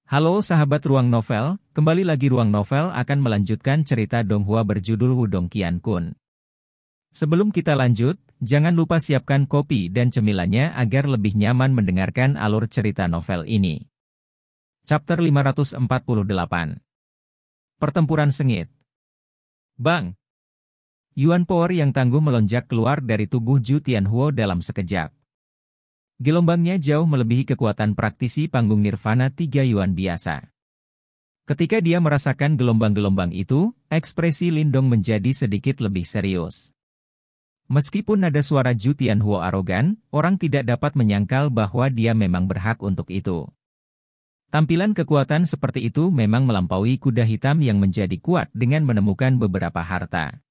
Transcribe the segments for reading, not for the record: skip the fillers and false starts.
Halo sahabat Ruang Novel, kembali lagi Ruang Novel akan melanjutkan cerita Donghua berjudul Wudong Qiankun. Sebelum kita lanjut, jangan lupa siapkan kopi dan cemilannya agar lebih nyaman mendengarkan alur cerita novel ini. Chapter 548. Pertempuran Sengit. Bang! Yuan Power yang tangguh melonjak keluar dari tubuh Zhu Tianhuo dalam sekejap. Gelombangnya jauh melebihi kekuatan praktisi panggung nirvana 3 Yuan biasa. Ketika dia merasakan gelombang-gelombang itu, ekspresi Lindong menjadi sedikit lebih serius. Meskipun nada suara Zhu Tianhuo arogan, orang tidak dapat menyangkal bahwa dia memang berhak untuk itu. Tampilan kekuatan seperti itu memang melampaui kuda hitam yang menjadi kuat dengan menemukan beberapa harta.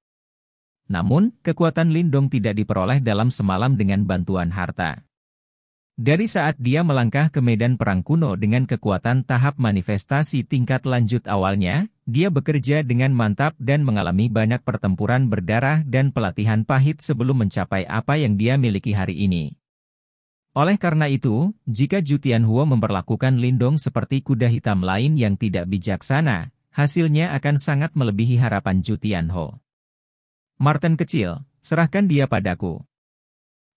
Namun, kekuatan Lindong tidak diperoleh dalam semalam dengan bantuan harta. Dari saat dia melangkah ke medan perang kuno dengan kekuatan tahap manifestasi tingkat lanjut awalnya, dia bekerja dengan mantap dan mengalami banyak pertempuran berdarah dan pelatihan pahit sebelum mencapai apa yang dia miliki hari ini. Oleh karena itu, jika Zhu Tianhuo memperlakukan Lindong seperti kuda hitam lain yang tidak bijaksana, hasilnya akan sangat melebihi harapan Zhu Tianhuo. Marten kecil, serahkan dia padaku.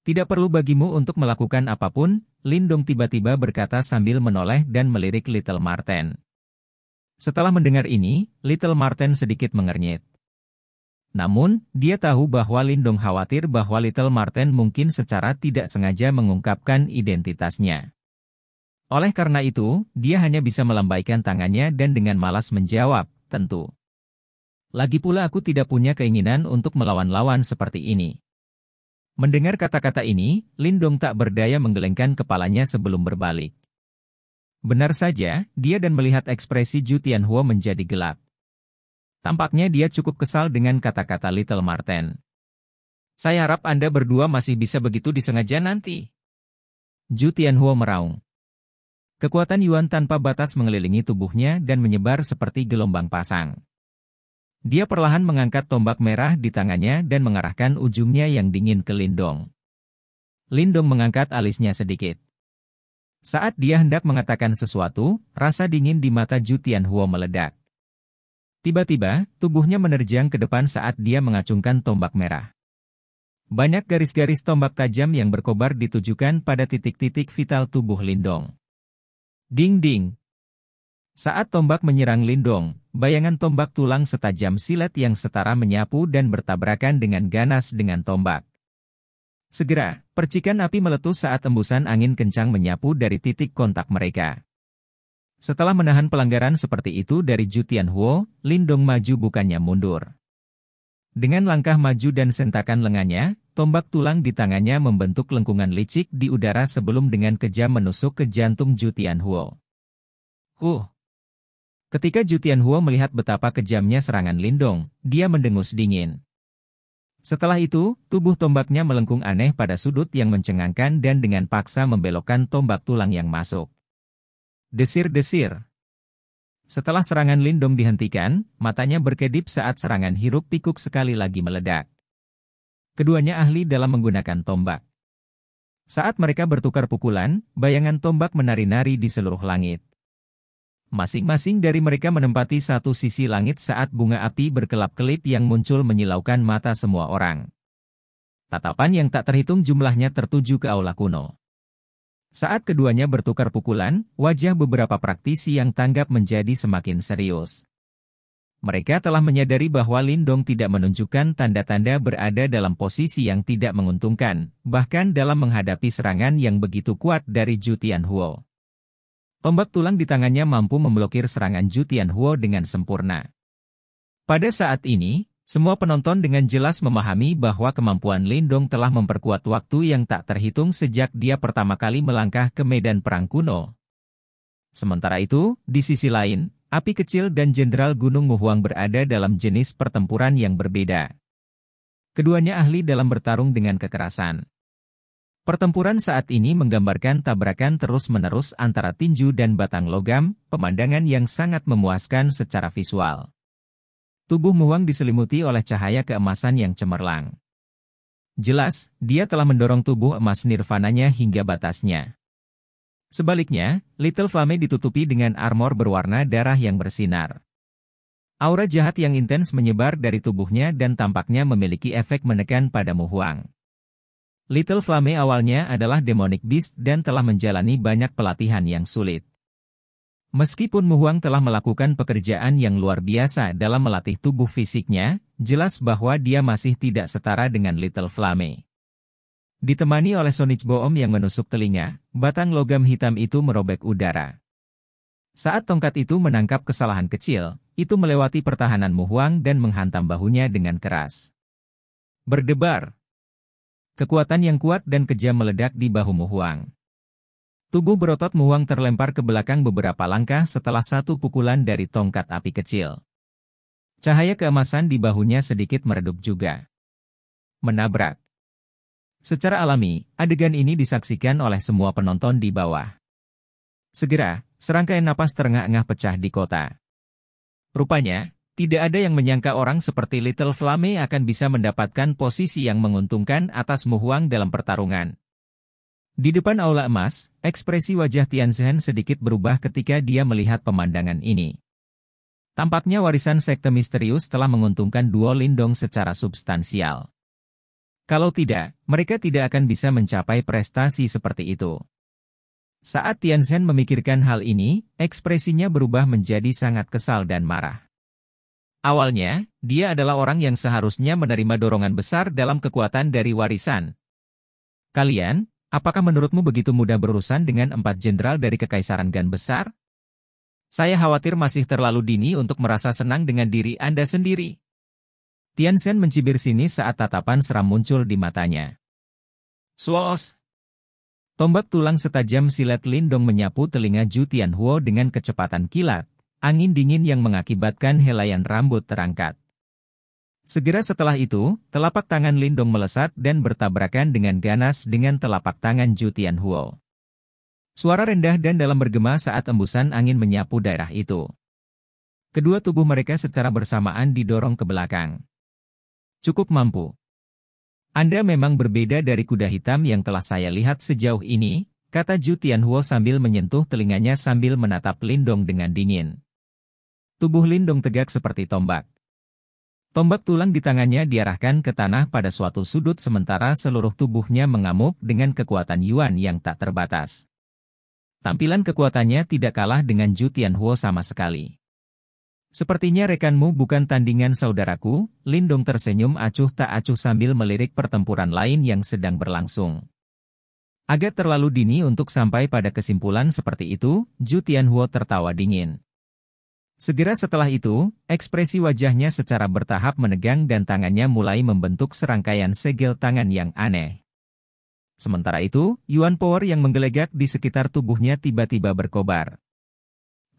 Tidak perlu bagimu untuk melakukan apapun, Lindong tiba-tiba berkata sambil menoleh dan melirik Little Marten. Setelah mendengar ini, Little Marten sedikit mengernyit. Namun, dia tahu bahwa Lindong khawatir bahwa Little Marten mungkin secara tidak sengaja mengungkapkan identitasnya. Oleh karena itu, dia hanya bisa melambaikan tangannya dan dengan malas menjawab, tentu. Lagi pula aku tidak punya keinginan untuk melawan-lawan seperti ini. Mendengar kata-kata ini, Lindong tak berdaya menggelengkan kepalanya sebelum berbalik. Benar saja, dia dan melihat ekspresi Zhu Tianhuo menjadi gelap. Tampaknya dia cukup kesal dengan kata-kata Little Marten. Saya harap Anda berdua masih bisa begitu disengaja nanti. Zhu Tianhuo meraung. Kekuatan Yuan tanpa batas mengelilingi tubuhnya dan menyebar seperti gelombang pasang. Dia perlahan mengangkat tombak merah di tangannya dan mengarahkan ujungnya yang dingin ke Lindong. Lindong mengangkat alisnya sedikit. Saat dia hendak mengatakan sesuatu, rasa dingin di mata Zhu Tianhuo meledak. Tiba-tiba, tubuhnya menerjang ke depan saat dia mengacungkan tombak merah. Banyak garis-garis tombak tajam yang berkobar ditujukan pada titik-titik vital tubuh Lindong. Ding-ding! Saat tombak menyerang Lindong, bayangan tombak tulang setajam silet yang setara menyapu dan bertabrakan dengan ganas dengan tombak. Segera, percikan api meletus saat embusan angin kencang menyapu dari titik kontak mereka. Setelah menahan pelanggaran seperti itu dari Zhu Tianhuo, Lindong maju bukannya mundur. Dengan langkah maju dan sentakan lengannya, tombak tulang di tangannya membentuk lengkungan licik di udara sebelum dengan kejam menusuk ke jantung Zhu Tianhuo. Ketika Zhu Tianhuo melihat betapa kejamnya serangan Lindong, dia mendengus dingin. Setelah itu, tubuh tombaknya melengkung aneh pada sudut yang mencengangkan dan dengan paksa membelokkan tombak tulang yang masuk. Desir-desir. Setelah serangan Lindong dihentikan, matanya berkedip saat serangan hiruk pikuk sekali lagi meledak. Keduanya ahli dalam menggunakan tombak. Saat mereka bertukar pukulan, bayangan tombak menari-nari di seluruh langit. Masing-masing dari mereka menempati satu sisi langit saat bunga api berkelap-kelip yang muncul menyilaukan mata semua orang. Tatapan yang tak terhitung jumlahnya tertuju ke aula kuno. Saat keduanya bertukar pukulan, wajah beberapa praktisi yang tanggap menjadi semakin serius. Mereka telah menyadari bahwa Lindong tidak menunjukkan tanda-tanda berada dalam posisi yang tidak menguntungkan, bahkan dalam menghadapi serangan yang begitu kuat dari Zhu Tianhuo. Tombak tulang di tangannya mampu memblokir serangan Zhu Tianhuo dengan sempurna. Pada saat ini, semua penonton dengan jelas memahami bahwa kemampuan Lindong telah memperkuat waktu yang tak terhitung sejak dia pertama kali melangkah ke medan perang kuno. Sementara itu, di sisi lain, Api Kecil dan Jenderal Gunung Muhuang berada dalam jenis pertempuran yang berbeda. Keduanya ahli dalam bertarung dengan kekerasan. Pertempuran saat ini menggambarkan tabrakan terus-menerus antara tinju dan batang logam, pemandangan yang sangat memuaskan secara visual. Tubuh Muhuang diselimuti oleh cahaya keemasan yang cemerlang. Jelas, dia telah mendorong tubuh emas nirvananya hingga batasnya. Sebaliknya, Little Flame ditutupi dengan armor berwarna darah yang bersinar. Aura jahat yang intens menyebar dari tubuhnya dan tampaknya memiliki efek menekan pada Mu Huang. Little Flame awalnya adalah demonic beast dan telah menjalani banyak pelatihan yang sulit. Meskipun Mu Huang telah melakukan pekerjaan yang luar biasa dalam melatih tubuh fisiknya, jelas bahwa dia masih tidak setara dengan Little Flame. Ditemani oleh sonic boom yang menusuk telinga, batang logam hitam itu merobek udara. Saat tongkat itu menangkap kesalahan kecil, itu melewati pertahanan Mu Huang dan menghantam bahunya dengan keras. Berdebar. Kekuatan yang kuat dan kejam meledak di bahu Mu Huang. Tubuh berotot Mu Huang terlempar ke belakang beberapa langkah setelah satu pukulan dari tongkat api kecil. Cahaya keemasan di bahunya sedikit meredup juga. Menabrak. Secara alami, adegan ini disaksikan oleh semua penonton di bawah. Segera, serangkaian napas terengah-engah pecah di kota. Rupanya, tidak ada yang menyangka orang seperti Little Flame akan bisa mendapatkan posisi yang menguntungkan atas Mu Huang dalam pertarungan. Di depan aula emas, ekspresi wajah Tianzhen sedikit berubah ketika dia melihat pemandangan ini. Tampaknya warisan sekte misterius telah menguntungkan duo Lindong secara substansial. Kalau tidak, mereka tidak akan bisa mencapai prestasi seperti itu. Saat Tianzhen memikirkan hal ini, ekspresinya berubah menjadi sangat kesal dan marah. Awalnya, dia adalah orang yang seharusnya menerima dorongan besar dalam kekuatan dari warisan. Kalian, apakah menurutmu begitu mudah berurusan dengan 4 jenderal dari Kekaisaran Gan Besar? Saya khawatir masih terlalu dini untuk merasa senang dengan diri Anda sendiri. Tianzhen mencibir sinis saat tatapan seram muncul di matanya. Swos! Tombak tulang setajam silet Lindong menyapu telinga Zhu Tianhuo dengan kecepatan kilat, angin dingin yang mengakibatkan helaian rambut terangkat. Segera setelah itu, telapak tangan Lindong melesat dan bertabrakan dengan ganas dengan telapak tangan Zhu Tianhuo. Suara rendah dan dalam bergema saat embusan angin menyapu daerah itu. Kedua tubuh mereka secara bersamaan didorong ke belakang. Cukup mampu. Anda memang berbeda dari kuda hitam yang telah saya lihat sejauh ini, kata Zhu Tianhuo sambil menyentuh telinganya sambil menatap Lindong dengan dingin. Tubuh Lindong tegak seperti tombak. Tombak tulang di tangannya diarahkan ke tanah pada suatu sudut sementara seluruh tubuhnya mengamuk dengan kekuatan Yuan yang tak terbatas. Tampilan kekuatannya tidak kalah dengan Zhu Tianhuo sama sekali. Sepertinya rekanmu bukan tandingan saudaraku, Lindong tersenyum acuh tak acuh sambil melirik pertempuran lain yang sedang berlangsung. Agak terlalu dini untuk sampai pada kesimpulan seperti itu, Zhu Tianhuo tertawa dingin. Segera setelah itu, ekspresi wajahnya secara bertahap menegang dan tangannya mulai membentuk serangkaian segel tangan yang aneh. Sementara itu, Yuan Power yang menggelegak di sekitar tubuhnya tiba-tiba berkobar.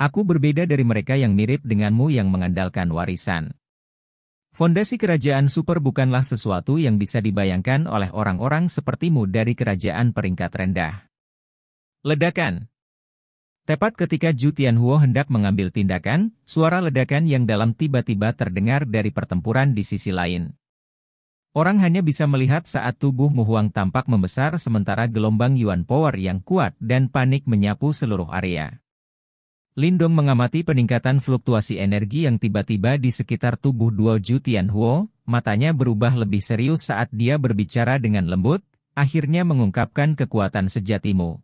Aku berbeda dari mereka yang mirip denganmu yang mengandalkan warisan. Fondasi kerajaan super bukanlah sesuatu yang bisa dibayangkan oleh orang-orang sepertimu dari kerajaan peringkat rendah. Ledakan. Tepat ketika Zhu Tianhuo hendak mengambil tindakan, suara ledakan yang dalam tiba-tiba terdengar dari pertempuran di sisi lain. Orang hanya bisa melihat saat tubuh Mu Huang tampak membesar sementara gelombang Yuan Power yang kuat dan panik menyapu seluruh area. Lindong mengamati peningkatan fluktuasi energi yang tiba-tiba di sekitar tubuh duo Zhu Tianhuo, matanya berubah lebih serius saat dia berbicara dengan lembut, akhirnya mengungkapkan kekuatan sejatimu.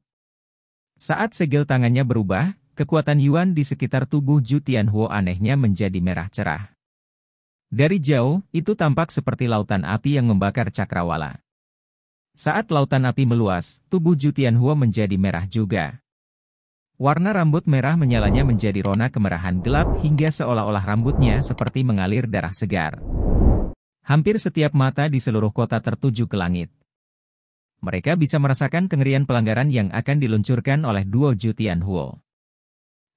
Saat segel tangannya berubah, kekuatan Yuan di sekitar tubuh Zhu Tianhuo anehnya menjadi merah cerah. Dari jauh, itu tampak seperti lautan api yang membakar cakrawala. Saat lautan api meluas, tubuh Zhu Tianhuo menjadi merah juga. Warna rambut merah menyalanya menjadi rona kemerahan gelap hingga seolah-olah rambutnya seperti mengalir darah segar. Hampir setiap mata di seluruh kota tertuju ke langit. Mereka bisa merasakan kengerian pelanggaran yang akan diluncurkan oleh duo Zhu Tianhuo.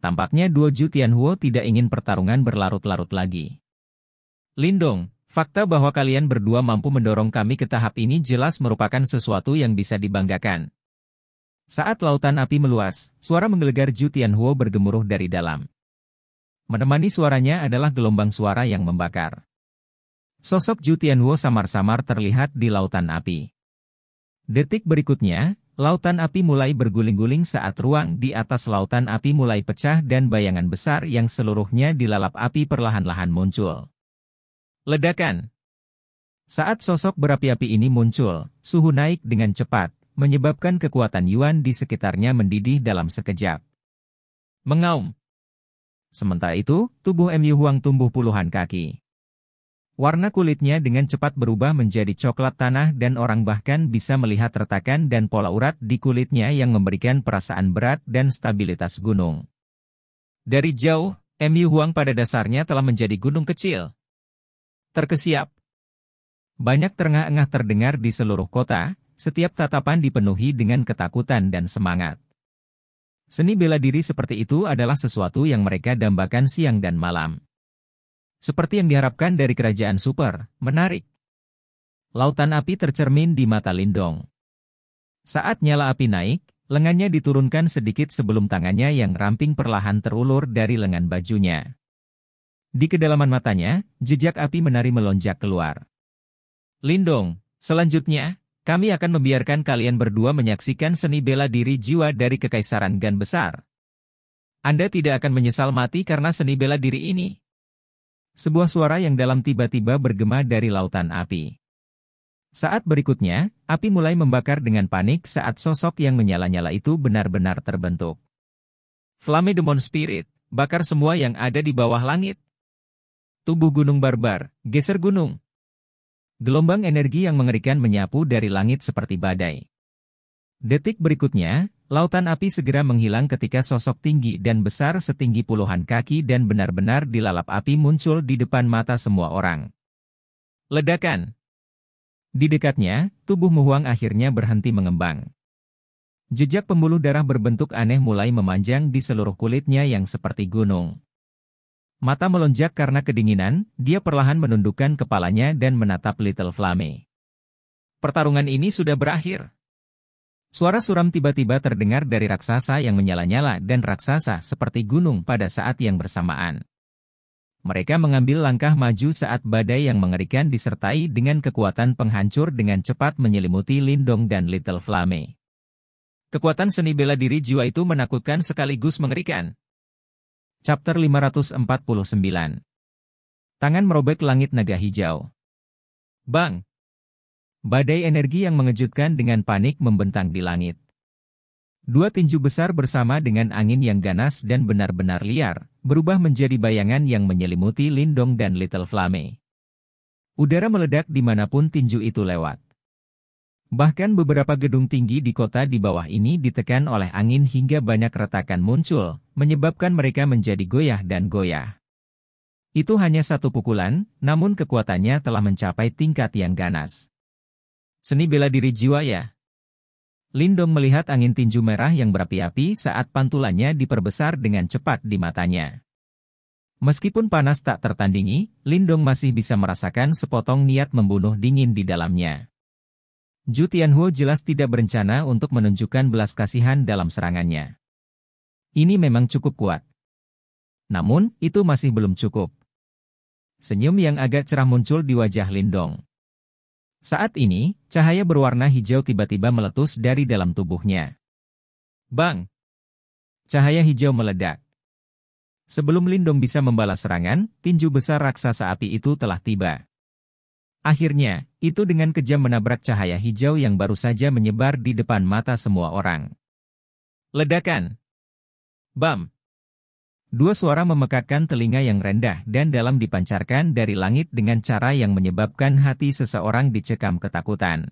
Tampaknya duo Zhu Tianhuo tidak ingin pertarungan berlarut-larut lagi. Lindong, fakta bahwa kalian berdua mampu mendorong kami ke tahap ini jelas merupakan sesuatu yang bisa dibanggakan. Saat lautan api meluas, suara menggelegar Zhu Tianhuo bergemuruh dari dalam. Menemani suaranya adalah gelombang suara yang membakar. Sosok Zhu Tianhuo samar-samar terlihat di lautan api. Detik berikutnya, Lautan api mulai berguling-guling saat ruang di atas lautan api mulai pecah dan bayangan besar yang seluruhnya dilalap api perlahan-lahan muncul. Ledakan. Saat sosok berapi-api ini muncul, suhu naik dengan cepat, menyebabkan kekuatan Yuan di sekitarnya mendidih dalam sekejap. Mengaum. Sementara itu, tubuh Mu Huang tumbuh puluhan kaki. Warna kulitnya dengan cepat berubah menjadi coklat tanah dan orang bahkan bisa melihat retakan dan pola urat di kulitnya yang memberikan perasaan berat dan stabilitas gunung. Dari jauh, Mu Huang pada dasarnya telah menjadi gunung kecil. Terkesiap. Banyak terengah-engah terdengar di seluruh kota, setiap tatapan dipenuhi dengan ketakutan dan semangat. Seni bela diri seperti itu adalah sesuatu yang mereka dambakan siang dan malam. Seperti yang diharapkan dari kerajaan super, menarik. Lautan api tercermin di mata Lindong. Saat nyala api naik, lengannya diturunkan sedikit sebelum tangannya yang ramping perlahan terulur dari lengan bajunya. Di kedalaman matanya, jejak api menari melonjak keluar. Lindong, selanjutnya, kami akan membiarkan kalian berdua menyaksikan seni bela diri jiwa dari Kekaisaran Gan Besar. Anda tidak akan menyesal mati karena seni bela diri ini. Sebuah suara yang dalam tiba-tiba bergema dari lautan api. Saat berikutnya, api mulai membakar dengan panik saat sosok yang menyala-nyala itu benar-benar terbentuk. Flame Demon Spirit, bakar semua yang ada di bawah langit. Tubuh gunung barbar, geser gunung. Gelombang energi yang mengerikan menyapu dari langit seperti badai. Detik berikutnya, lautan api segera menghilang ketika sosok tinggi dan besar setinggi puluhan kaki dan benar-benar dilalap api muncul di depan mata semua orang. Ledakan. Di dekatnya, tubuh Mu Huang akhirnya berhenti mengembang. Jejak pembuluh darah berbentuk aneh mulai memanjang di seluruh kulitnya yang seperti gunung. Mata melonjak karena kedinginan, dia perlahan menundukkan kepalanya dan menatap Little Flame. Pertarungan ini sudah berakhir. Suara suram tiba-tiba terdengar dari raksasa yang menyala-nyala dan raksasa seperti gunung pada saat yang bersamaan. Mereka mengambil langkah maju saat badai yang mengerikan disertai dengan kekuatan penghancur dengan cepat menyelimuti Lindong dan Little Flame. Kekuatan seni bela diri jiwa itu menakutkan sekaligus mengerikan. Chapter 549. Tangan merobek langit naga hijau. Bang! Badai energi yang mengejutkan dengan panik membentang di langit. Dua tinju besar bersama dengan angin yang ganas dan benar-benar liar, berubah menjadi bayangan yang menyelimuti Lindong dan Little Flame. Udara meledak dimanapun tinju itu lewat. Bahkan beberapa gedung tinggi di kota di bawah ini ditekan oleh angin hingga banyak retakan muncul, menyebabkan mereka menjadi goyah dan goyah. Itu hanya satu pukulan, namun kekuatannya telah mencapai tingkat yang ganas. Seni bela diri jiwa ya. Lindong melihat angin tinju merah yang berapi-api saat pantulannya diperbesar dengan cepat di matanya. Meskipun panas tak tertandingi, Lindong masih bisa merasakan sepotong niat membunuh dingin di dalamnya. Zhu Tianhuo jelas tidak berencana untuk menunjukkan belas kasihan dalam serangannya. Ini memang cukup kuat. Namun, itu masih belum cukup. Senyum yang agak cerah muncul di wajah Lindong. Saat ini, cahaya berwarna hijau tiba-tiba meletus dari dalam tubuhnya. Bang! Cahaya hijau meledak. Sebelum Lindong bisa membalas serangan, tinju besar raksasa api itu telah tiba. Akhirnya, itu dengan kejam menabrak cahaya hijau yang baru saja menyebar di depan mata semua orang. Ledakan! Bam! Dua suara memekakkan telinga yang rendah dan dalam dipancarkan dari langit dengan cara yang menyebabkan hati seseorang dicekam ketakutan.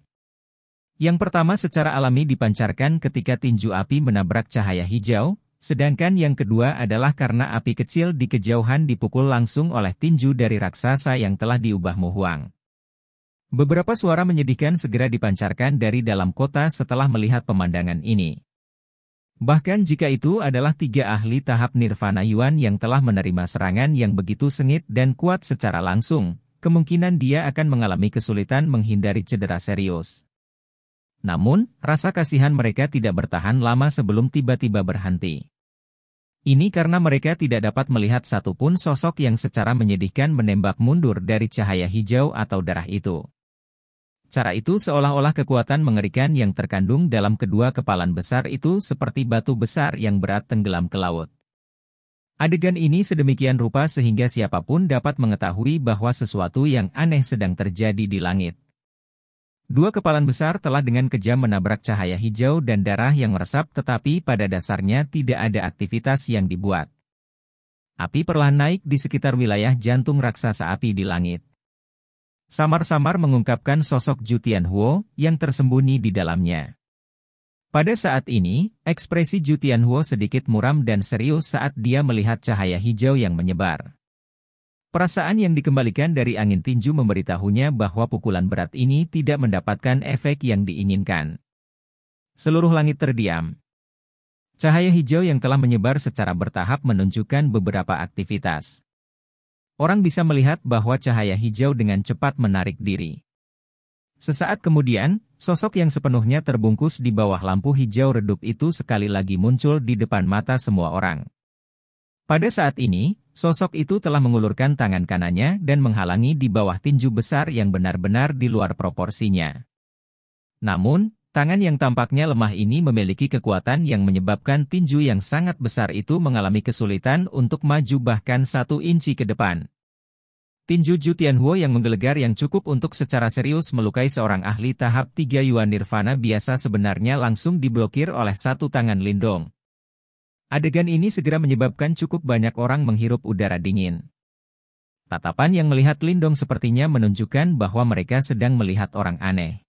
Yang pertama secara alami dipancarkan ketika tinju api menabrak cahaya hijau, sedangkan yang kedua adalah karena api kecil di kejauhan dipukul langsung oleh tinju dari raksasa yang telah diubah Mu Huang. Beberapa suara menyedihkan segera dipancarkan dari dalam kota setelah melihat pemandangan ini. Bahkan jika itu adalah tiga ahli tahap Nirvana Yuan yang telah menerima serangan yang begitu sengit dan kuat secara langsung, kemungkinan dia akan mengalami kesulitan menghindari cedera serius. Namun, rasa kasihan mereka tidak bertahan lama sebelum tiba-tiba berhenti. Ini karena mereka tidak dapat melihat satupun sosok yang secara menyedihkan menembak mundur dari cahaya hijau atau darah itu. Cara itu seolah-olah kekuatan mengerikan yang terkandung dalam kedua kepalan besar itu seperti batu besar yang berat tenggelam ke laut. Adegan ini sedemikian rupa sehingga siapapun dapat mengetahui bahwa sesuatu yang aneh sedang terjadi di langit. Dua kepalan besar telah dengan kejam menabrak cahaya hijau dan darah yang meresap, tetapi pada dasarnya tidak ada aktivitas yang dibuat. Api perlahan naik di sekitar wilayah jantung raksasa api di langit. Samar-samar mengungkapkan sosok Zhu Tianhuo yang tersembunyi di dalamnya. Pada saat ini, ekspresi Zhu Tianhuo sedikit muram dan serius saat dia melihat cahaya hijau yang menyebar. Perasaan yang dikembalikan dari angin tinju memberitahunya bahwa pukulan berat ini tidak mendapatkan efek yang diinginkan. Seluruh langit terdiam. Cahaya hijau yang telah menyebar secara bertahap menunjukkan beberapa aktivitas. Orang bisa melihat bahwa cahaya hijau dengan cepat menarik diri. Sesaat kemudian, sosok yang sepenuhnya terbungkus di bawah lampu hijau redup itu sekali lagi muncul di depan mata semua orang. Pada saat ini, sosok itu telah mengulurkan tangan kanannya dan menghalangi di bawah tinju besar yang benar-benar di luar proporsinya. Namun, tangan yang tampaknya lemah ini memiliki kekuatan yang menyebabkan tinju yang sangat besar itu mengalami kesulitan untuk maju bahkan 1 inci ke depan. Tinju Zhu Tianhuo yang menggelegar yang cukup untuk secara serius melukai seorang ahli tahap 3 Yuan Nirvana biasa sebenarnya langsung diblokir oleh satu tangan Lindong. Adegan ini segera menyebabkan cukup banyak orang menghirup udara dingin. Tatapan yang melihat Lindong sepertinya menunjukkan bahwa mereka sedang melihat orang aneh.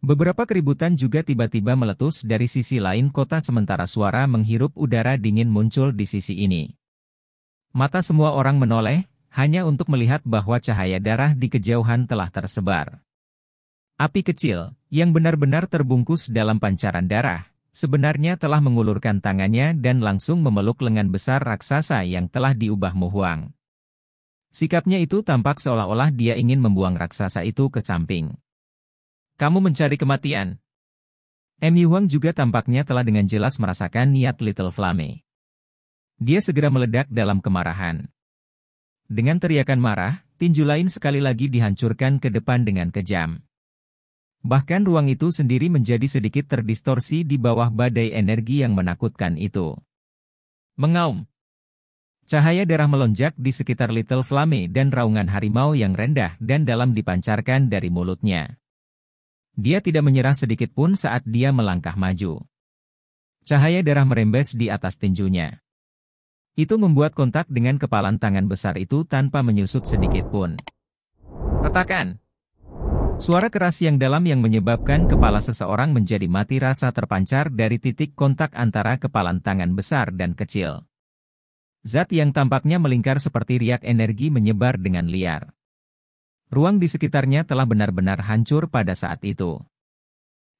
Beberapa keributan juga tiba-tiba meletus dari sisi lain kota sementara suara menghirup udara dingin muncul di sisi ini. Mata semua orang menoleh, hanya untuk melihat bahwa cahaya darah di kejauhan telah tersebar. Api kecil, yang benar-benar terbungkus dalam pancaran darah, sebenarnya telah mengulurkan tangannya dan langsung memeluk lengan besar raksasa yang telah diubah Mu Huang. Sikapnya itu tampak seolah-olah dia ingin membuang raksasa itu ke samping. Kamu mencari kematian. Mu Huang juga tampaknya telah dengan jelas merasakan niat Little Flame. Dia segera meledak dalam kemarahan. Dengan teriakan marah, tinju lain sekali lagi dihancurkan ke depan dengan kejam. Bahkan ruang itu sendiri menjadi sedikit terdistorsi di bawah badai energi yang menakutkan itu. Mengaum. Cahaya darah melonjak di sekitar Little Flame dan raungan harimau yang rendah dan dalam dipancarkan dari mulutnya. Dia tidak menyerah sedikit pun saat dia melangkah maju. Cahaya darah merembes di atas tinjunya. Itu membuat kontak dengan kepalan tangan besar itu tanpa menyusut sedikit pun. Retakan. Suara keras yang dalam yang menyebabkan kepala seseorang menjadi mati rasa terpancar dari titik kontak antara kepalan tangan besar dan kecil. Zat yang tampaknya melingkar seperti riak energi menyebar dengan liar. Ruang di sekitarnya telah benar-benar hancur pada saat itu.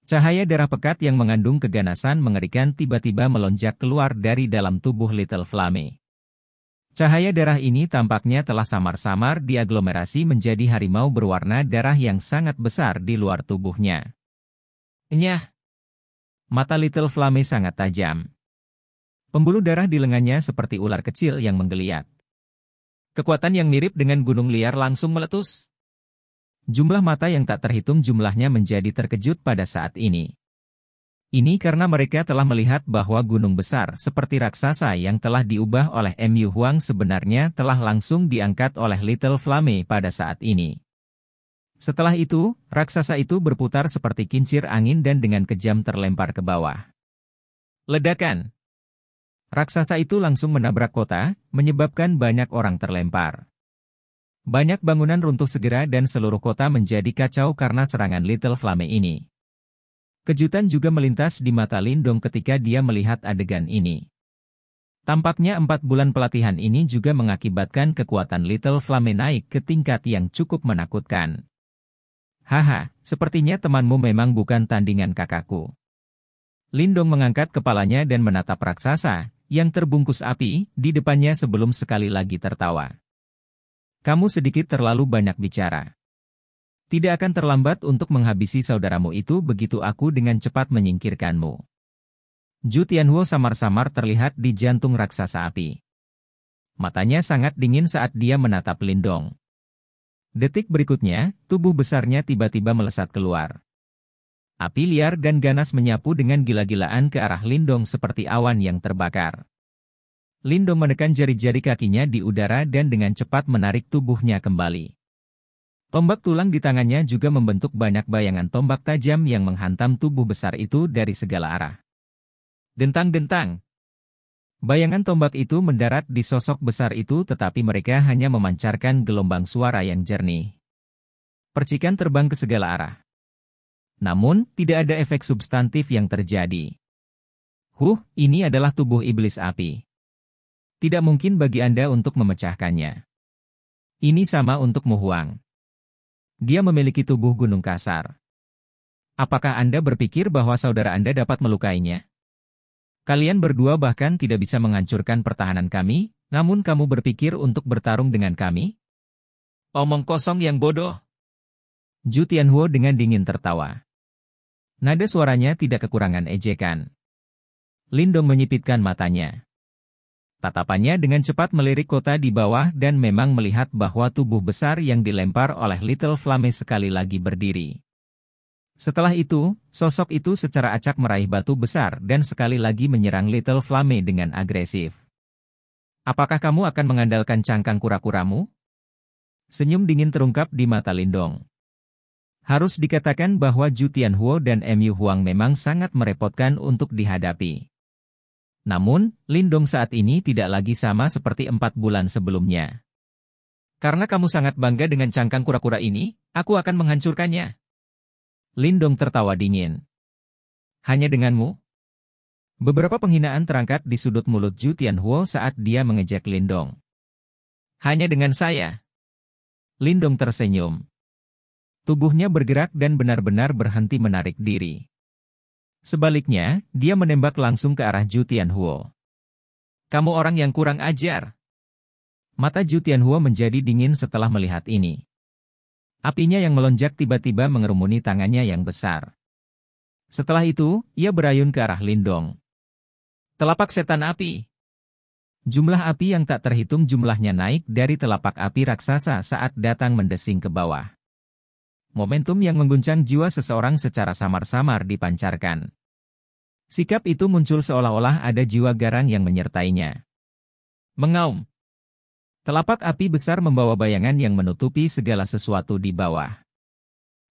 Cahaya darah pekat yang mengandung keganasan mengerikan tiba-tiba melonjak keluar dari dalam tubuh Little Flame. Cahaya darah ini tampaknya telah samar-samar diaglomerasi menjadi harimau berwarna darah yang sangat besar di luar tubuhnya. Nyah! Mata Little Flame sangat tajam. Pembuluh darah di lengannya seperti ular kecil yang menggeliat. Kekuatan yang mirip dengan gunung liar langsung meletus. Jumlah mata yang tak terhitung jumlahnya menjadi terkejut pada saat ini. Ini karena mereka telah melihat bahwa gunung besar seperti raksasa yang telah diubah oleh Mu Huang sebenarnya telah langsung diangkat oleh Little Flame pada saat ini. Setelah itu, raksasa itu berputar seperti kincir angin dan dengan kejam terlempar ke bawah. Ledakan! Raksasa itu langsung menabrak kota, menyebabkan banyak orang terlempar. Banyak bangunan runtuh segera dan seluruh kota menjadi kacau karena serangan Little Flame ini. Kejutan juga melintas di mata Lindong ketika dia melihat adegan ini. Tampaknya 4 bulan pelatihan ini juga mengakibatkan kekuatan Little Flame naik ke tingkat yang cukup menakutkan. Haha, sepertinya temanmu memang bukan tandingan kakakku. Lindong mengangkat kepalanya dan menatap raksasa yang terbungkus api di depannya sebelum sekali lagi tertawa. Kamu sedikit terlalu banyak bicara. Tidak akan terlambat untuk menghabisi saudaramu itu begitu aku dengan cepat menyingkirkanmu. Zhu Tianhuo samar-samar terlihat di jantung raksasa api. Matanya sangat dingin saat dia menatap Lindong. Detik berikutnya, tubuh besarnya tiba-tiba melesat keluar. Api liar dan ganas menyapu dengan gila-gilaan ke arah Lindong seperti awan yang terbakar. Lindong menekan jari-jari kakinya di udara dan dengan cepat menarik tubuhnya kembali. Tombak tulang di tangannya juga membentuk banyak bayangan tombak tajam yang menghantam tubuh besar itu dari segala arah. Dentang-dentang. Bayangan tombak itu mendarat di sosok besar itu tetapi mereka hanya memancarkan gelombang suara yang jernih. Percikan terbang ke segala arah. Namun, tidak ada efek substantif yang terjadi. Ini adalah tubuh iblis api. Tidak mungkin bagi Anda untuk memecahkannya. Ini sama untuk Mu Huang. Dia memiliki tubuh gunung kasar. Apakah Anda berpikir bahwa saudara Anda dapat melukainya? Kalian berdua bahkan tidak bisa menghancurkan pertahanan kami, namun kamu berpikir untuk bertarung dengan kami? Omong kosong yang bodoh. Zhu Tianhuo dengan dingin tertawa. Nada suaranya tidak kekurangan ejekan. Lindong menyipitkan matanya. Tatapannya dengan cepat melirik kota di bawah dan memang melihat bahwa tubuh besar yang dilempar oleh Little Flame sekali lagi berdiri. Setelah itu, sosok itu secara acak meraih batu besar dan sekali lagi menyerang Little Flame dengan agresif. Apakah kamu akan mengandalkan cangkang kura-kuramu? Senyum dingin terungkap di mata Lindong. Harus dikatakan bahwa Zhu Tianhuo dan Mu Huang memang sangat merepotkan untuk dihadapi. Namun, Lindong saat ini tidak lagi sama seperti 4 bulan sebelumnya. Karena kamu sangat bangga dengan cangkang kura-kura ini, aku akan menghancurkannya. Lindong tertawa dingin. Hanya denganmu? Beberapa penghinaan terangkat di sudut mulut Zhu Tianhuo saat dia mengejek Lindong. Hanya dengan saya. Lindong tersenyum. Tubuhnya bergerak dan benar-benar berhenti menarik diri. Sebaliknya, dia menembak langsung ke arah Zhu Tianhuo. Kamu orang yang kurang ajar. Mata Zhu Tianhuo menjadi dingin setelah melihat ini. Apinya yang melonjak tiba-tiba mengerumuni tangannya yang besar. Setelah itu, ia berayun ke arah Lindong. Telapak setan api. Jumlah api yang tak terhitung jumlahnya naik dari telapak api raksasa saat datang mendesing ke bawah. Momentum yang mengguncang jiwa seseorang secara samar-samar dipancarkan. Sikap itu muncul seolah-olah ada jiwa garang yang menyertainya. Mengaum. Telapak api besar membawa bayangan yang menutupi segala sesuatu di bawah.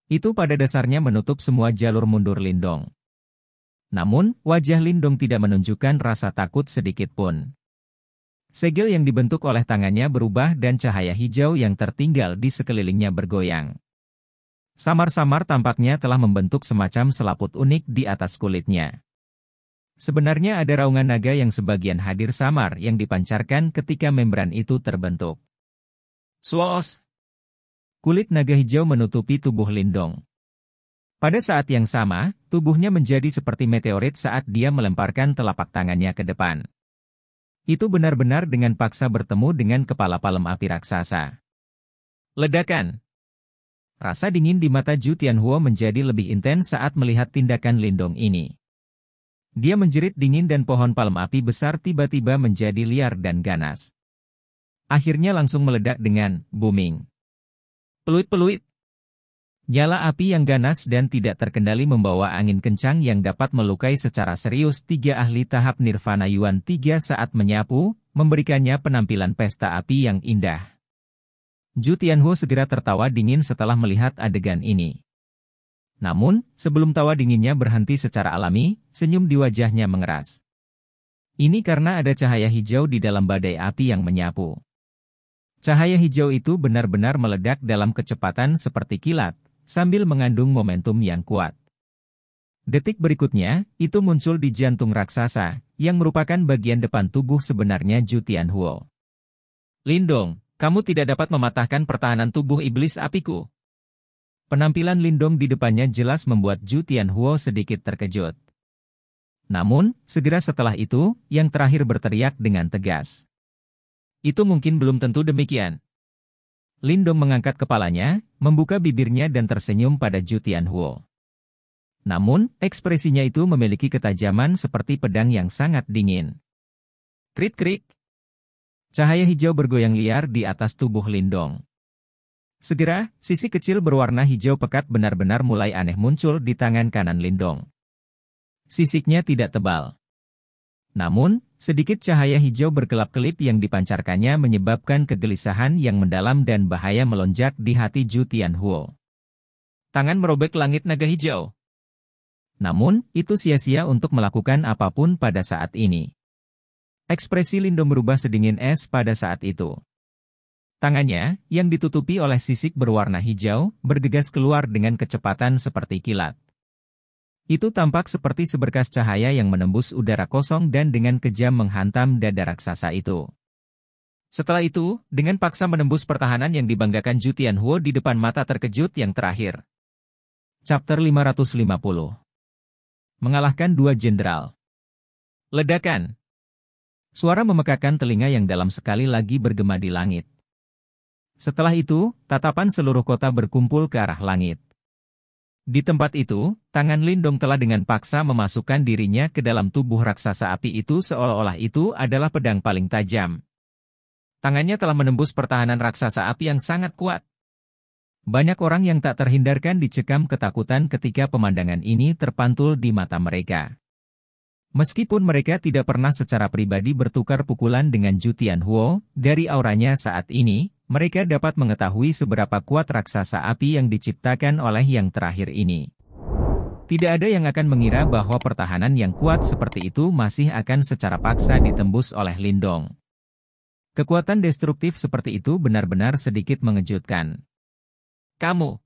Itu pada dasarnya menutup semua jalur mundur Lindong. Namun, wajah Lindong tidak menunjukkan rasa takut sedikit pun. Segel yang dibentuk oleh tangannya berubah dan cahaya hijau yang tertinggal di sekelilingnya bergoyang. Samar-samar tampaknya telah membentuk semacam selaput unik di atas kulitnya. Sebenarnya ada raungan naga yang sebagian hadir samar yang dipancarkan ketika membran itu terbentuk. Suos! Kulit naga hijau menutupi tubuh Lindong. Pada saat yang sama, tubuhnya menjadi seperti meteorit saat dia melemparkan telapak tangannya ke depan. Itu benar-benar dengan paksa bertemu dengan kepala palem api raksasa. Ledakan! Rasa dingin di mata Zhu Tianhuo menjadi lebih intens saat melihat tindakan Lindong ini. Dia menjerit dingin dan pohon palem api besar tiba-tiba menjadi liar dan ganas. Akhirnya langsung meledak dengan booming. Peluit-peluit. Nyala api yang ganas dan tidak terkendali membawa angin kencang yang dapat melukai secara serius 3 ahli tahap Nirvana Yuan 3 saat menyapu, memberikannya penampilan pesta api yang indah. Zhu Tianhuo segera tertawa dingin setelah melihat adegan ini. Namun, sebelum tawa dinginnya berhenti secara alami, senyum di wajahnya mengeras. Ini karena ada cahaya hijau di dalam badai api yang menyapu. Cahaya hijau itu benar-benar meledak dalam kecepatan seperti kilat, sambil mengandung momentum yang kuat. Detik berikutnya, itu muncul di jantung raksasa, yang merupakan bagian depan tubuh sebenarnya Zhu Tianhuo. Lindong, kamu tidak dapat mematahkan pertahanan tubuh iblis apiku. Penampilan Lindong di depannya jelas membuat Zhu Tianhuo sedikit terkejut. Namun, segera setelah itu, yang terakhir berteriak dengan tegas. Itu mungkin belum tentu demikian. Lindong mengangkat kepalanya, membuka bibirnya dan tersenyum pada Zhu Tianhuo. Namun, ekspresinya itu memiliki ketajaman seperti pedang yang sangat dingin. Krik-krik. Cahaya hijau bergoyang liar di atas tubuh Lindong. Segera, sisik kecil berwarna hijau pekat benar-benar mulai aneh muncul di tangan kanan Lindong. Sisiknya tidak tebal. Namun, sedikit cahaya hijau berkelap-kelip yang dipancarkannya menyebabkan kegelisahan yang mendalam dan bahaya melonjak di hati Zhu Tianhuo. Tangan merobek langit naga hijau. Namun, itu sia-sia untuk melakukan apapun pada saat ini. Ekspresi Lindong berubah sedingin es pada saat itu. Tangannya, yang ditutupi oleh sisik berwarna hijau, bergegas keluar dengan kecepatan seperti kilat. Itu tampak seperti seberkas cahaya yang menembus udara kosong dan dengan kejam menghantam dada raksasa itu. Setelah itu, dengan paksa menembus pertahanan yang dibanggakan Zhu Tianhuo di depan mata terkejut yang terakhir. Chapter 550. Mengalahkan dua jenderal. Ledakan. Suara memekakan telinga yang dalam sekali lagi bergema di langit. Setelah itu, tatapan seluruh kota berkumpul ke arah langit. Di tempat itu, tangan Lindong telah dengan paksa memasukkan dirinya ke dalam tubuh raksasa api itu seolah-olah itu adalah pedang paling tajam. Tangannya telah menembus pertahanan raksasa api yang sangat kuat. Banyak orang yang tak terhindarkan dicekam ketakutan ketika pemandangan ini terpantul di mata mereka. Meskipun mereka tidak pernah secara pribadi bertukar pukulan dengan Zhu Tianhuo, dari auranya saat ini, mereka dapat mengetahui seberapa kuat raksasa api yang diciptakan oleh yang terakhir ini. Tidak ada yang akan mengira bahwa pertahanan yang kuat seperti itu masih akan secara paksa ditembus oleh Lindong. Kekuatan destruktif seperti itu benar-benar sedikit mengejutkan. Kamu.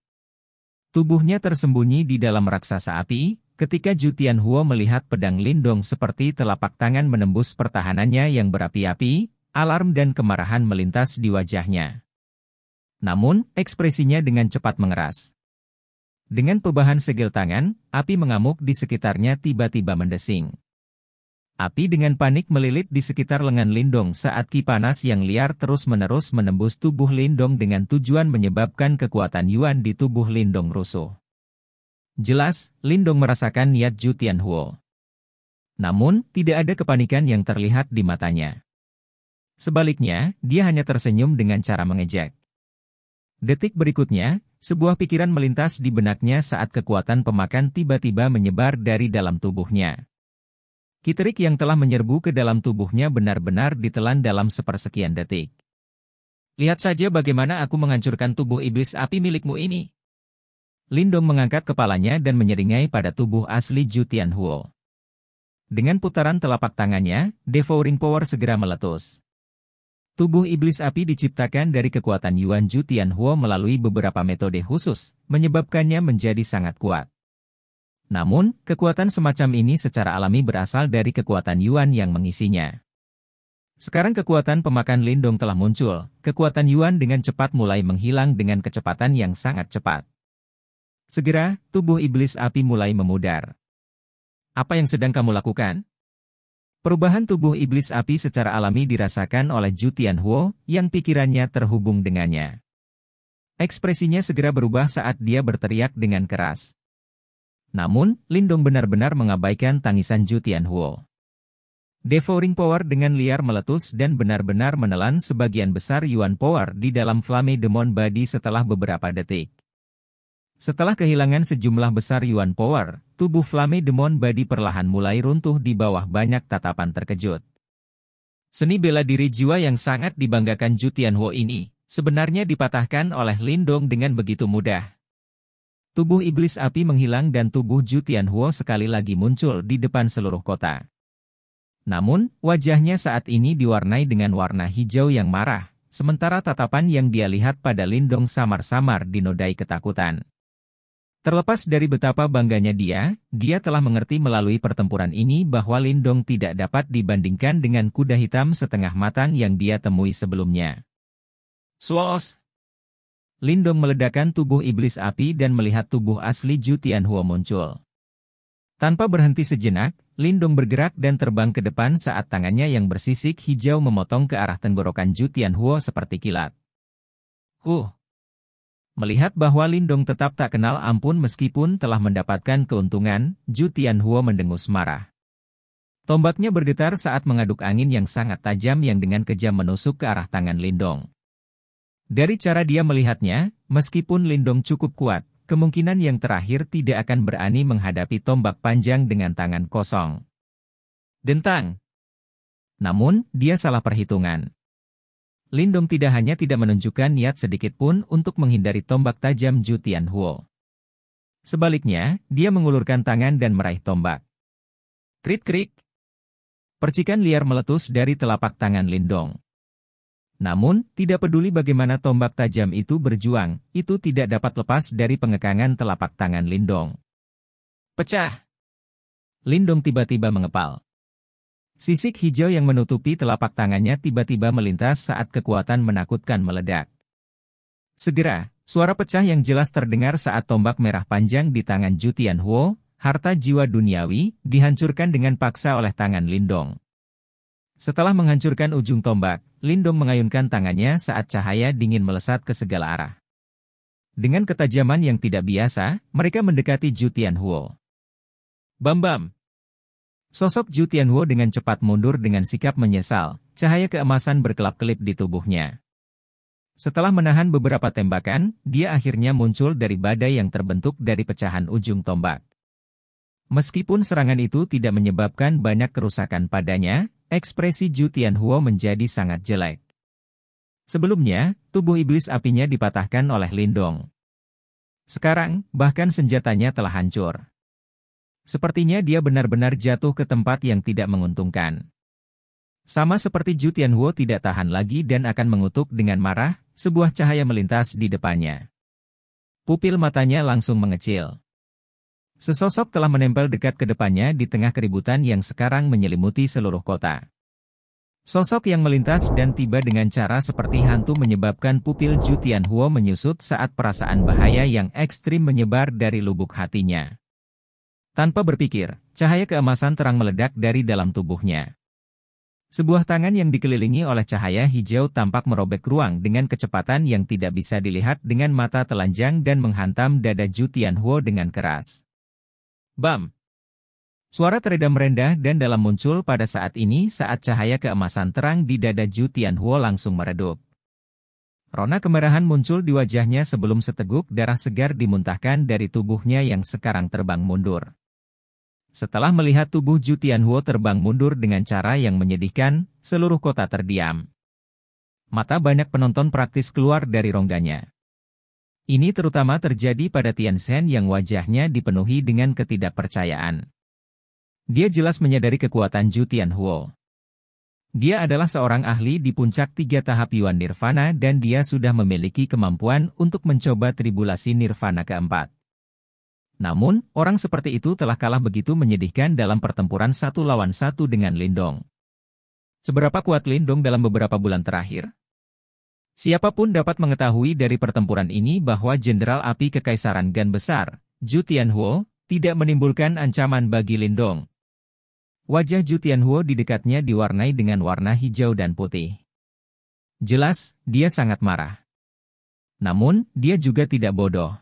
Tubuhnya tersembunyi di dalam raksasa api, ketika Zhu Tianhuo melihat pedang Lindong seperti telapak tangan menembus pertahanannya yang berapi-api, alarm dan kemarahan melintas di wajahnya. Namun, ekspresinya dengan cepat mengeras. Dengan pebahan segel tangan, api mengamuk di sekitarnya tiba-tiba mendesing. Api dengan panik melilit di sekitar lengan Lindong saat ki panas yang liar terus-menerus menembus tubuh Lindong dengan tujuan menyebabkan kekuatan Yuan di tubuh Lindong rusuh. Jelas, Lindong merasakan niat Zhu Tianhuo. Namun, tidak ada kepanikan yang terlihat di matanya. Sebaliknya, dia hanya tersenyum dengan cara mengejek. Detik berikutnya, sebuah pikiran melintas di benaknya saat kekuatan pemakan tiba-tiba menyebar dari dalam tubuhnya. Ki-trik yang telah menyerbu ke dalam tubuhnya benar-benar ditelan dalam sepersekian detik. Lihat saja bagaimana aku menghancurkan tubuh iblis api milikmu ini. Lindong mengangkat kepalanya dan menyeringai pada tubuh asli Zhu Tianhuo. Dengan putaran telapak tangannya, Devouring Power segera meletus. Tubuh iblis api diciptakan dari kekuatan Yuan Zhu Tianhuo melalui beberapa metode khusus, menyebabkannya menjadi sangat kuat. Namun, kekuatan semacam ini secara alami berasal dari kekuatan Yuan yang mengisinya. Sekarang kekuatan pemakan Lindong telah muncul, kekuatan Yuan dengan cepat mulai menghilang dengan kecepatan yang sangat cepat. Segera, tubuh iblis api mulai memudar. Apa yang sedang kamu lakukan? Perubahan tubuh iblis api secara alami dirasakan oleh Zhu Tianhuo, yang pikirannya terhubung dengannya. Ekspresinya segera berubah saat dia berteriak dengan keras. Namun, Lindong benar-benar mengabaikan tangisan Zhu Tianhuo. Devouring Power dengan liar meletus dan benar-benar menelan sebagian besar Yuan Power di dalam Flame Demon Body setelah beberapa detik. Setelah kehilangan sejumlah besar Yuan Power, tubuh Flame Demon Body perlahan mulai runtuh di bawah banyak tatapan terkejut. Seni bela diri jiwa yang sangat dibanggakan Zhu Tianhuo ini, sebenarnya dipatahkan oleh Lindong dengan begitu mudah. Tubuh iblis api menghilang dan tubuh Zhu Tianhuo sekali lagi muncul di depan seluruh kota. Namun, wajahnya saat ini diwarnai dengan warna hijau yang marah, sementara tatapan yang dia lihat pada Lindong samar-samar dinodai ketakutan. Terlepas dari betapa bangganya dia telah mengerti melalui pertempuran ini bahwa Lindong tidak dapat dibandingkan dengan kuda hitam setengah matang yang dia temui sebelumnya. Suos! Lindong meledakkan tubuh iblis api dan melihat tubuh asli Zhu Tianhuo muncul. Tanpa berhenti sejenak, Lindong bergerak dan terbang ke depan saat tangannya yang bersisik hijau memotong ke arah tenggorokan Zhu Tianhuo seperti kilat. Melihat bahwa Lindong tetap tak kenal ampun meskipun telah mendapatkan keuntungan, Zhu Tianhuo mendengus marah. Tombaknya bergetar saat mengaduk angin yang sangat tajam yang dengan kejam menusuk ke arah tangan Lindong. Dari cara dia melihatnya, meskipun Lindong cukup kuat, kemungkinan yang terakhir tidak akan berani menghadapi tombak panjang dengan tangan kosong. Dentang. Namun, dia salah perhitungan. Lindong tidak hanya tidak menunjukkan niat sedikit pun untuk menghindari tombak tajam Zhu Tianhuo. Sebaliknya, dia mengulurkan tangan dan meraih tombak. Krik-krik. Percikan liar meletus dari telapak tangan Lindong. Namun, tidak peduli bagaimana tombak tajam itu berjuang, itu tidak dapat lepas dari pengekangan telapak tangan Lindong. Pecah! Lindong tiba-tiba mengepal. Sisik hijau yang menutupi telapak tangannya tiba-tiba melintas saat kekuatan menakutkan meledak. Segera, suara pecah yang jelas terdengar saat tombak merah panjang di tangan Zhu Tianhuo, harta jiwa duniawi, dihancurkan dengan paksa oleh tangan Lindong. Setelah menghancurkan ujung tombak, Lindong mengayunkan tangannya saat cahaya dingin melesat ke segala arah. Dengan ketajaman yang tidak biasa, mereka mendekati Zhu Tianhuo. Bam-bam! Sosok Zhu Tianhuo dengan cepat mundur dengan sikap menyesal, cahaya keemasan berkelap-kelip di tubuhnya. Setelah menahan beberapa tembakan, dia akhirnya muncul dari badai yang terbentuk dari pecahan ujung tombak. Meskipun serangan itu tidak menyebabkan banyak kerusakan padanya, ekspresi Zhu Tianhuo menjadi sangat jelek. Sebelumnya, tubuh iblis apinya dipatahkan oleh Lindong. Sekarang, bahkan senjatanya telah hancur. Sepertinya dia benar-benar jatuh ke tempat yang tidak menguntungkan. Sama seperti Zhu Tianhuo tidak tahan lagi dan akan mengutuk dengan marah, sebuah cahaya melintas di depannya. Pupil matanya langsung mengecil. Sesosok telah menempel dekat ke depannya di tengah keributan yang sekarang menyelimuti seluruh kota. Sosok yang melintas dan tiba dengan cara seperti hantu menyebabkan pupil Zhu Tianhuo menyusut saat perasaan bahaya yang ekstrim menyebar dari lubuk hatinya. Tanpa berpikir, cahaya keemasan terang meledak dari dalam tubuhnya. Sebuah tangan yang dikelilingi oleh cahaya hijau tampak merobek ruang dengan kecepatan yang tidak bisa dilihat dengan mata telanjang dan menghantam dada Zhu Tianhuo dengan keras. Bam! Suara teredam rendah dan dalam muncul pada saat ini saat cahaya keemasan terang di dada Zhu Tianhuo langsung meredup. Rona kemerahan muncul di wajahnya sebelum seteguk darah segar dimuntahkan dari tubuhnya yang sekarang terbang mundur. Setelah melihat tubuh Zhu Tianhuo terbang mundur dengan cara yang menyedihkan, seluruh kota terdiam. Mata banyak penonton praktis keluar dari rongganya. Ini terutama terjadi pada Tian Shen yang wajahnya dipenuhi dengan ketidakpercayaan. Dia jelas menyadari kekuatan Zhu Tianhuo. Dia adalah seorang ahli di puncak 3 tahap Yuan Nirvana dan dia sudah memiliki kemampuan untuk mencoba tribulasi Nirvana keempat. Namun, orang seperti itu telah kalah begitu menyedihkan dalam pertempuran 1 lawan 1 dengan Lindong. Seberapa kuat Lindong dalam beberapa bulan terakhir? Siapapun dapat mengetahui dari pertempuran ini bahwa Jenderal Api Kekaisaran Gan Besar, Zhu Tianhuo, tidak menimbulkan ancaman bagi Lindong. Wajah Zhu Tianhuo di dekatnya diwarnai dengan warna hijau dan putih. Jelas, dia sangat marah. Namun, dia juga tidak bodoh.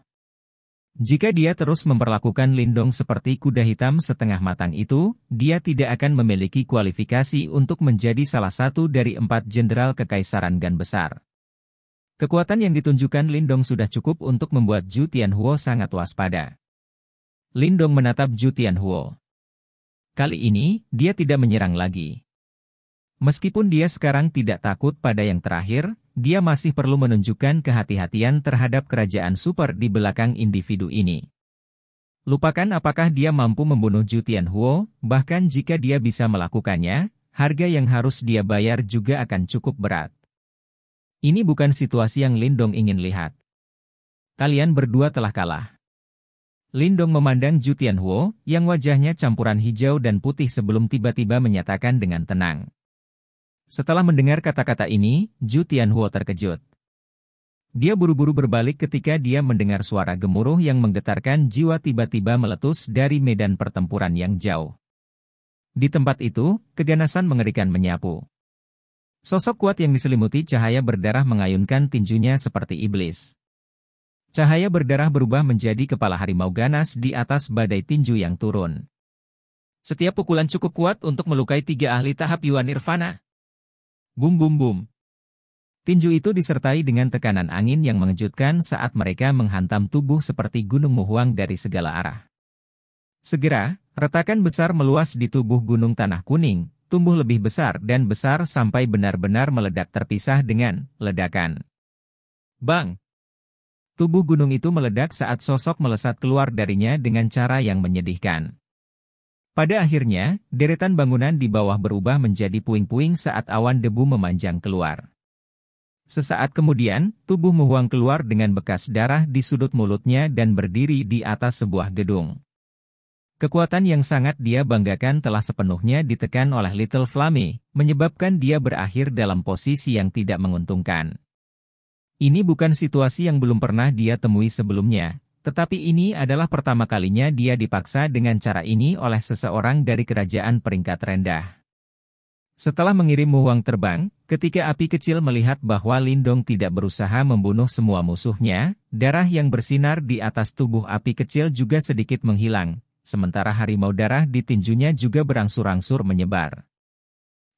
Jika dia terus memperlakukan Lindong seperti kuda hitam setengah matang itu, dia tidak akan memiliki kualifikasi untuk menjadi salah satu dari 4 jenderal kekaisaran Gan Besar. Kekuatan yang ditunjukkan Lindong sudah cukup untuk membuat Zhu Tianhuo sangat waspada. Lindong menatap Zhu Tianhuo. Kali ini, dia tidak menyerang lagi. Meskipun dia sekarang tidak takut pada yang terakhir, dia masih perlu menunjukkan kehati-hatian terhadap kerajaan super di belakang individu ini. Lupakan apakah dia mampu membunuh Zhu Tianhuo, bahkan jika dia bisa melakukannya, harga yang harus dia bayar juga akan cukup berat. Ini bukan situasi yang Lindong ingin lihat. Kalian berdua telah kalah. Lindong memandang Zhu Tianhuo, yang wajahnya campuran hijau dan putih sebelum tiba-tiba menyatakan dengan tenang. Setelah mendengar kata-kata ini, Zhu Tianhuo terkejut. Dia buru-buru berbalik ketika dia mendengar suara gemuruh yang menggetarkan jiwa tiba-tiba meletus dari medan pertempuran yang jauh. Di tempat itu, keganasan mengerikan menyapu. Sosok kuat yang diselimuti cahaya berdarah mengayunkan tinjunya seperti iblis. Cahaya berdarah berubah menjadi kepala harimau ganas di atas badai tinju yang turun. Setiap pukulan cukup kuat untuk melukai 3 ahli tahap Yuan Nirvana. Bum bum bum. Tinju itu disertai dengan tekanan angin yang mengejutkan saat mereka menghantam tubuh seperti gunung Muhuang dari segala arah. Segera, retakan besar meluas di tubuh gunung tanah kuning, tumbuh lebih besar dan besar sampai benar-benar meledak terpisah dengan ledakan. Bang! Tubuh gunung itu meledak saat sosok melesat keluar darinya dengan cara yang menyedihkan. Pada akhirnya, deretan bangunan di bawah berubah menjadi puing-puing saat awan debu memanjang keluar. Sesaat kemudian, tubuh Muhuang keluar dengan bekas darah di sudut mulutnya dan berdiri di atas sebuah gedung. Kekuatan yang sangat dia banggakan telah sepenuhnya ditekan oleh Little Flame, menyebabkan dia berakhir dalam posisi yang tidak menguntungkan. Ini bukan situasi yang belum pernah dia temui sebelumnya, tetapi ini adalah pertama kalinya dia dipaksa dengan cara ini oleh seseorang dari kerajaan peringkat rendah. Setelah mengirim Muhuang terbang, ketika api kecil melihat bahwa Lindong tidak berusaha membunuh semua musuhnya, darah yang bersinar di atas tubuh api kecil juga sedikit menghilang, sementara harimau darah di tinjunya juga berangsur-angsur menyebar.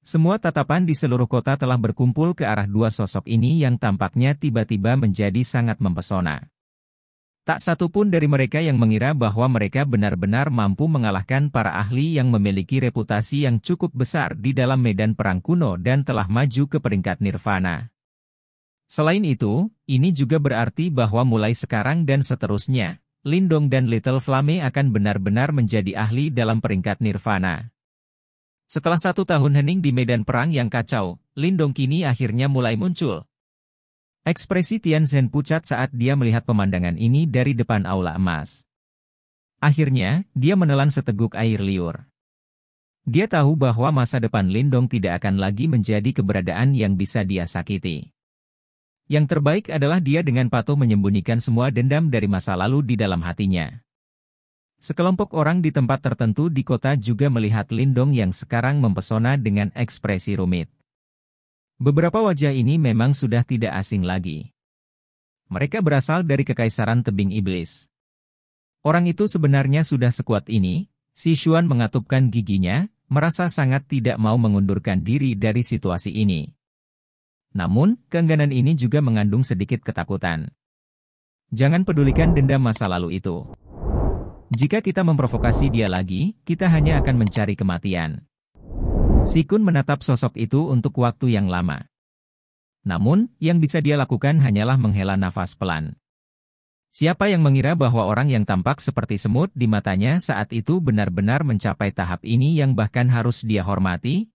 Semua tatapan di seluruh kota telah berkumpul ke arah dua sosok ini yang tampaknya tiba-tiba menjadi sangat mempesona. Tak satu pun dari mereka yang mengira bahwa mereka benar-benar mampu mengalahkan para ahli yang memiliki reputasi yang cukup besar di dalam medan perang kuno dan telah maju ke peringkat nirvana. Selain itu, ini juga berarti bahwa mulai sekarang dan seterusnya, Lindong dan Little Flame akan benar-benar menjadi ahli dalam peringkat nirvana. Setelah 1 tahun hening di medan perang yang kacau, Lindong kini akhirnya mulai muncul. Ekspresi Tian Zhen pucat saat dia melihat pemandangan ini dari depan aula emas. Akhirnya, dia menelan seteguk air liur. Dia tahu bahwa masa depan Lindong tidak akan lagi menjadi keberadaan yang bisa dia sakiti. Yang terbaik adalah dia dengan patuh menyembunyikan semua dendam dari masa lalu di dalam hatinya. Sekelompok orang di tempat tertentu di kota juga melihat Lindong yang sekarang mempesona dengan ekspresi rumit. Beberapa wajah ini memang sudah tidak asing lagi. Mereka berasal dari Kekaisaran Tebing Iblis. Orang itu sebenarnya sudah sekuat ini. Si Xuan mengatupkan giginya, merasa sangat tidak mau mengundurkan diri dari situasi ini. Namun, keengganan ini juga mengandung sedikit ketakutan. Jangan pedulikan dendam masa lalu itu. Jika kita memprovokasi dia lagi, kita hanya akan mencari kematian. Si Kun menatap sosok itu untuk waktu yang lama. Namun, yang bisa dia lakukan hanyalah menghela nafas pelan. Siapa yang mengira bahwa orang yang tampak seperti semut di matanya saat itu benar-benar mencapai tahap ini yang bahkan harus dia hormati?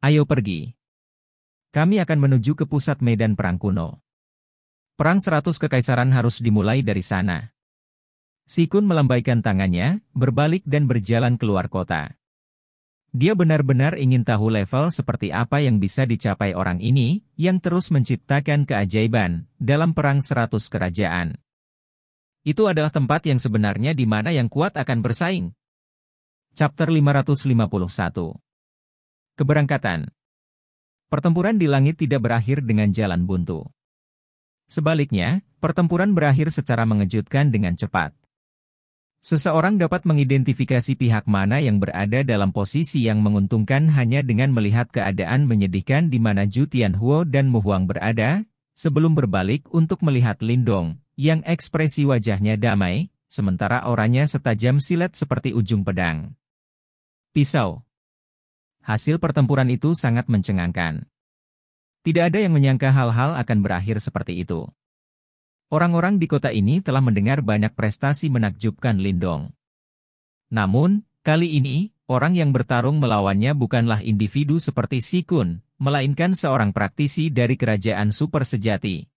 Ayo pergi. Kami akan menuju ke pusat medan perang kuno. Perang 100 kekaisaran harus dimulai dari sana. Si Kun melambaikan tangannya, berbalik dan berjalan keluar kota. Dia benar-benar ingin tahu level seperti apa yang bisa dicapai orang ini, yang terus menciptakan keajaiban dalam perang 100 kerajaan. Itu adalah tempat yang sebenarnya di mana yang kuat akan bersaing. Chapter 551. Keberangkatan. Pertempuran di langit tidak berakhir dengan jalan buntu. Sebaliknya, pertempuran berakhir secara mengejutkan dengan cepat. Seseorang dapat mengidentifikasi pihak mana yang berada dalam posisi yang menguntungkan hanya dengan melihat keadaan menyedihkan di mana Zhu Tianhuo dan Muhuang berada, sebelum berbalik untuk melihat Lindong, yang ekspresi wajahnya damai, sementara auranya setajam silet seperti ujung pedang. Pisau. Hasil pertempuran itu sangat mencengangkan. Tidak ada yang menyangka hal-hal akan berakhir seperti itu. Orang-orang di kota ini telah mendengar banyak prestasi menakjubkan Lindong. Namun, kali ini, orang yang bertarung melawannya bukanlah individu seperti Si Kun, melainkan seorang praktisi dari kerajaan super sejati.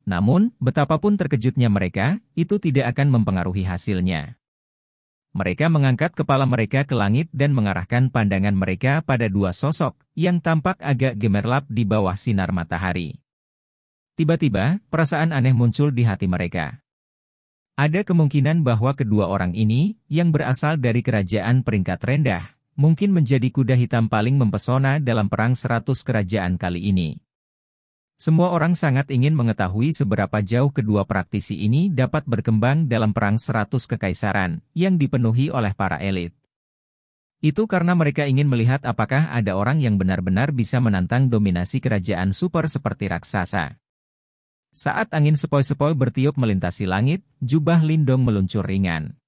Namun, betapapun terkejutnya mereka, itu tidak akan mempengaruhi hasilnya. Mereka mengangkat kepala mereka ke langit dan mengarahkan pandangan mereka pada dua sosok, yang tampak agak gemerlap di bawah sinar matahari. Tiba-tiba, perasaan aneh muncul di hati mereka. Ada kemungkinan bahwa kedua orang ini, yang berasal dari kerajaan peringkat rendah, mungkin menjadi kuda hitam paling mempesona dalam perang 100 kerajaan kali ini. Semua orang sangat ingin mengetahui seberapa jauh kedua praktisi ini dapat berkembang dalam perang 100 kekaisaran, yang dipenuhi oleh para elit. Itu karena mereka ingin melihat apakah ada orang yang benar-benar bisa menantang dominasi kerajaan super seperti raksasa. Saat angin sepoi-sepoi bertiup melintasi langit, jubah Lindong meluncur ringan.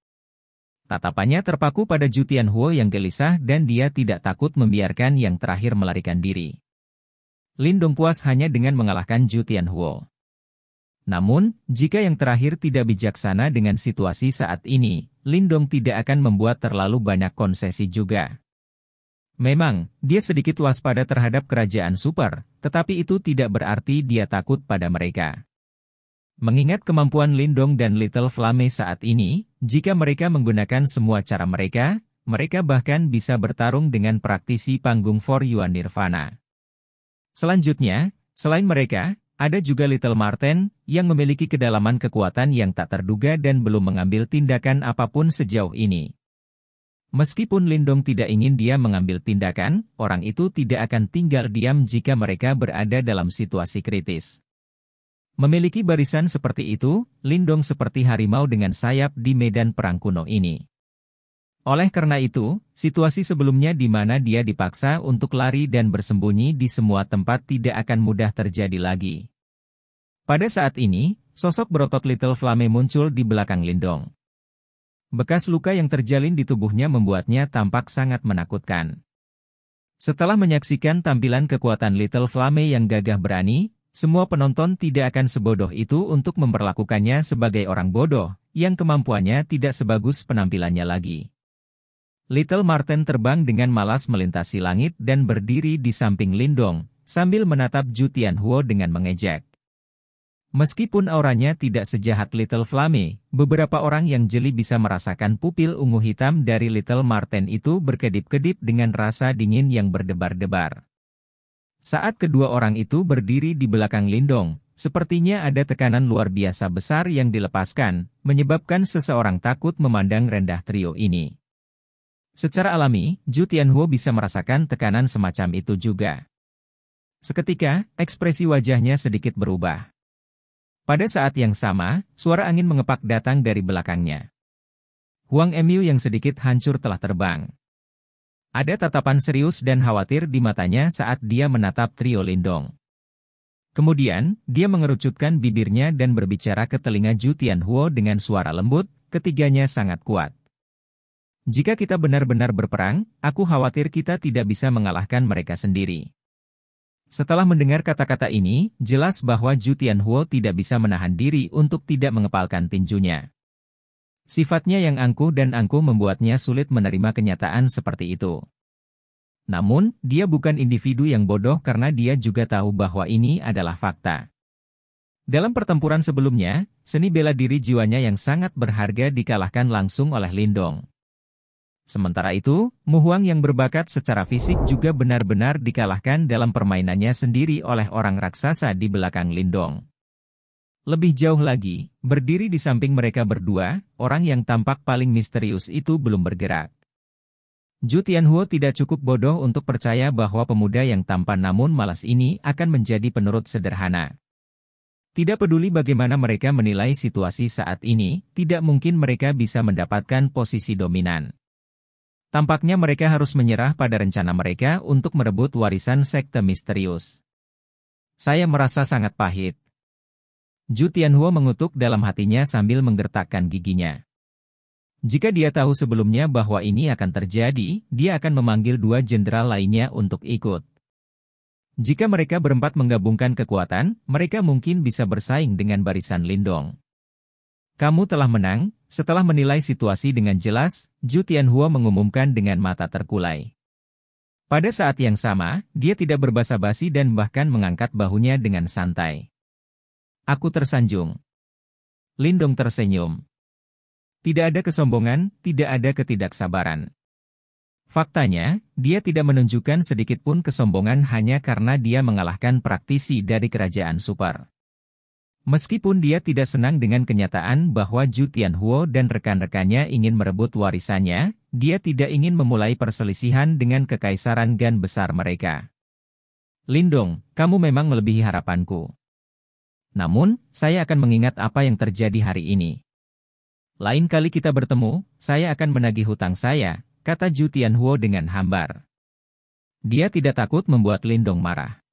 Tatapannya terpaku pada Zhu Tianhuo yang gelisah dan dia tidak takut membiarkan yang terakhir melarikan diri. Lindong puas hanya dengan mengalahkan Zhu Tianhuo. Namun, jika yang terakhir tidak bijaksana dengan situasi saat ini, Lindong tidak akan membuat terlalu banyak konsesi juga. Memang, dia sedikit waspada terhadap kerajaan super, tetapi itu tidak berarti dia takut pada mereka. Mengingat kemampuan Lindong dan Little Flame saat ini, jika mereka menggunakan semua cara mereka, mereka bahkan bisa bertarung dengan praktisi panggung For Yuan Nirvana. Selanjutnya, selain mereka, ada juga Little Marten, yang memiliki kedalaman kekuatan yang tak terduga dan belum mengambil tindakan apapun sejauh ini. Meskipun Lindong tidak ingin dia mengambil tindakan, orang itu tidak akan tinggal diam jika mereka berada dalam situasi kritis. Memiliki barisan seperti itu, Lindong seperti harimau dengan sayap di medan perang kuno ini. Oleh karena itu, situasi sebelumnya di mana dia dipaksa untuk lari dan bersembunyi di semua tempat tidak akan mudah terjadi lagi. Pada saat ini, sosok berotot Little Flame muncul di belakang Lindong. Bekas luka yang terjalin di tubuhnya membuatnya tampak sangat menakutkan. Setelah menyaksikan tampilan kekuatan Little Flame yang gagah berani, semua penonton tidak akan sebodoh itu untuk memperlakukannya sebagai orang bodoh, yang kemampuannya tidak sebagus penampilannya lagi. Little Marten terbang dengan malas melintasi langit dan berdiri di samping Lindong, sambil menatap Zhu Tianhuo dengan mengejek. Meskipun auranya tidak sejahat Little Flame, beberapa orang yang jeli bisa merasakan pupil ungu hitam dari Little Marten itu berkedip-kedip dengan rasa dingin yang berdebar-debar. Saat kedua orang itu berdiri di belakang Lindong, sepertinya ada tekanan luar biasa besar yang dilepaskan, menyebabkan seseorang takut memandang rendah trio ini. Secara alami, Zhu Tianhuo bisa merasakan tekanan semacam itu juga. Seketika, ekspresi wajahnya sedikit berubah. Pada saat yang sama, suara angin mengepak datang dari belakangnya. Huang Emyu yang sedikit hancur telah terbang. Ada tatapan serius dan khawatir di matanya saat dia menatap trio Lindong. Kemudian, dia mengerucutkan bibirnya dan berbicara ke telinga Zhu Tianhuo dengan suara lembut, ketiganya sangat kuat. Jika kita benar-benar berperang, aku khawatir kita tidak bisa mengalahkan mereka sendiri. Setelah mendengar kata-kata ini, jelas bahwa Zhu Tianhuo tidak bisa menahan diri untuk tidak mengepalkan tinjunya. Sifatnya yang angkuh dan angkuh membuatnya sulit menerima kenyataan seperti itu. Namun, dia bukan individu yang bodoh karena dia juga tahu bahwa ini adalah fakta. Dalam pertempuran sebelumnya, seni bela diri jiwanya yang sangat berharga dikalahkan langsung oleh Lindong. Sementara itu, Mu Huang yang berbakat secara fisik juga benar-benar dikalahkan dalam permainannya sendiri oleh orang raksasa di belakang Lindong. Lebih jauh lagi, berdiri di samping mereka berdua, orang yang tampak paling misterius itu belum bergerak. Zhu Tianhuo tidak cukup bodoh untuk percaya bahwa pemuda yang tampan namun malas ini akan menjadi penurut sederhana. Tidak peduli bagaimana mereka menilai situasi saat ini, tidak mungkin mereka bisa mendapatkan posisi dominan. Tampaknya mereka harus menyerah pada rencana mereka untuk merebut warisan sekte misterius. Saya merasa sangat pahit. Zhu Tianhuo mengutuk dalam hatinya sambil menggertakkan giginya. Jika dia tahu sebelumnya bahwa ini akan terjadi, dia akan memanggil dua jenderal lainnya untuk ikut. Jika mereka berempat menggabungkan kekuatan, mereka mungkin bisa bersaing dengan barisan Lindong. Kamu telah menang. Setelah menilai situasi dengan jelas, Zhu Tianhuo mengumumkan dengan mata terkulai. Pada saat yang sama, dia tidak berbasa-basi dan bahkan mengangkat bahunya dengan santai. Aku tersanjung. Lindong tersenyum. Tidak ada kesombongan, tidak ada ketidaksabaran. Faktanya, dia tidak menunjukkan sedikitpun kesombongan hanya karena dia mengalahkan praktisi dari kerajaan super. Meskipun dia tidak senang dengan kenyataan bahwa Zhu Tianhuo dan rekan-rekannya ingin merebut warisannya, dia tidak ingin memulai perselisihan dengan kekaisaran Gan besar mereka. Lindong, kamu memang melebihi harapanku. Namun, saya akan mengingat apa yang terjadi hari ini. Lain kali kita bertemu, saya akan menagih hutang saya, kata Zhu Tianhuo dengan hambar. Dia tidak takut membuat Lindong marah.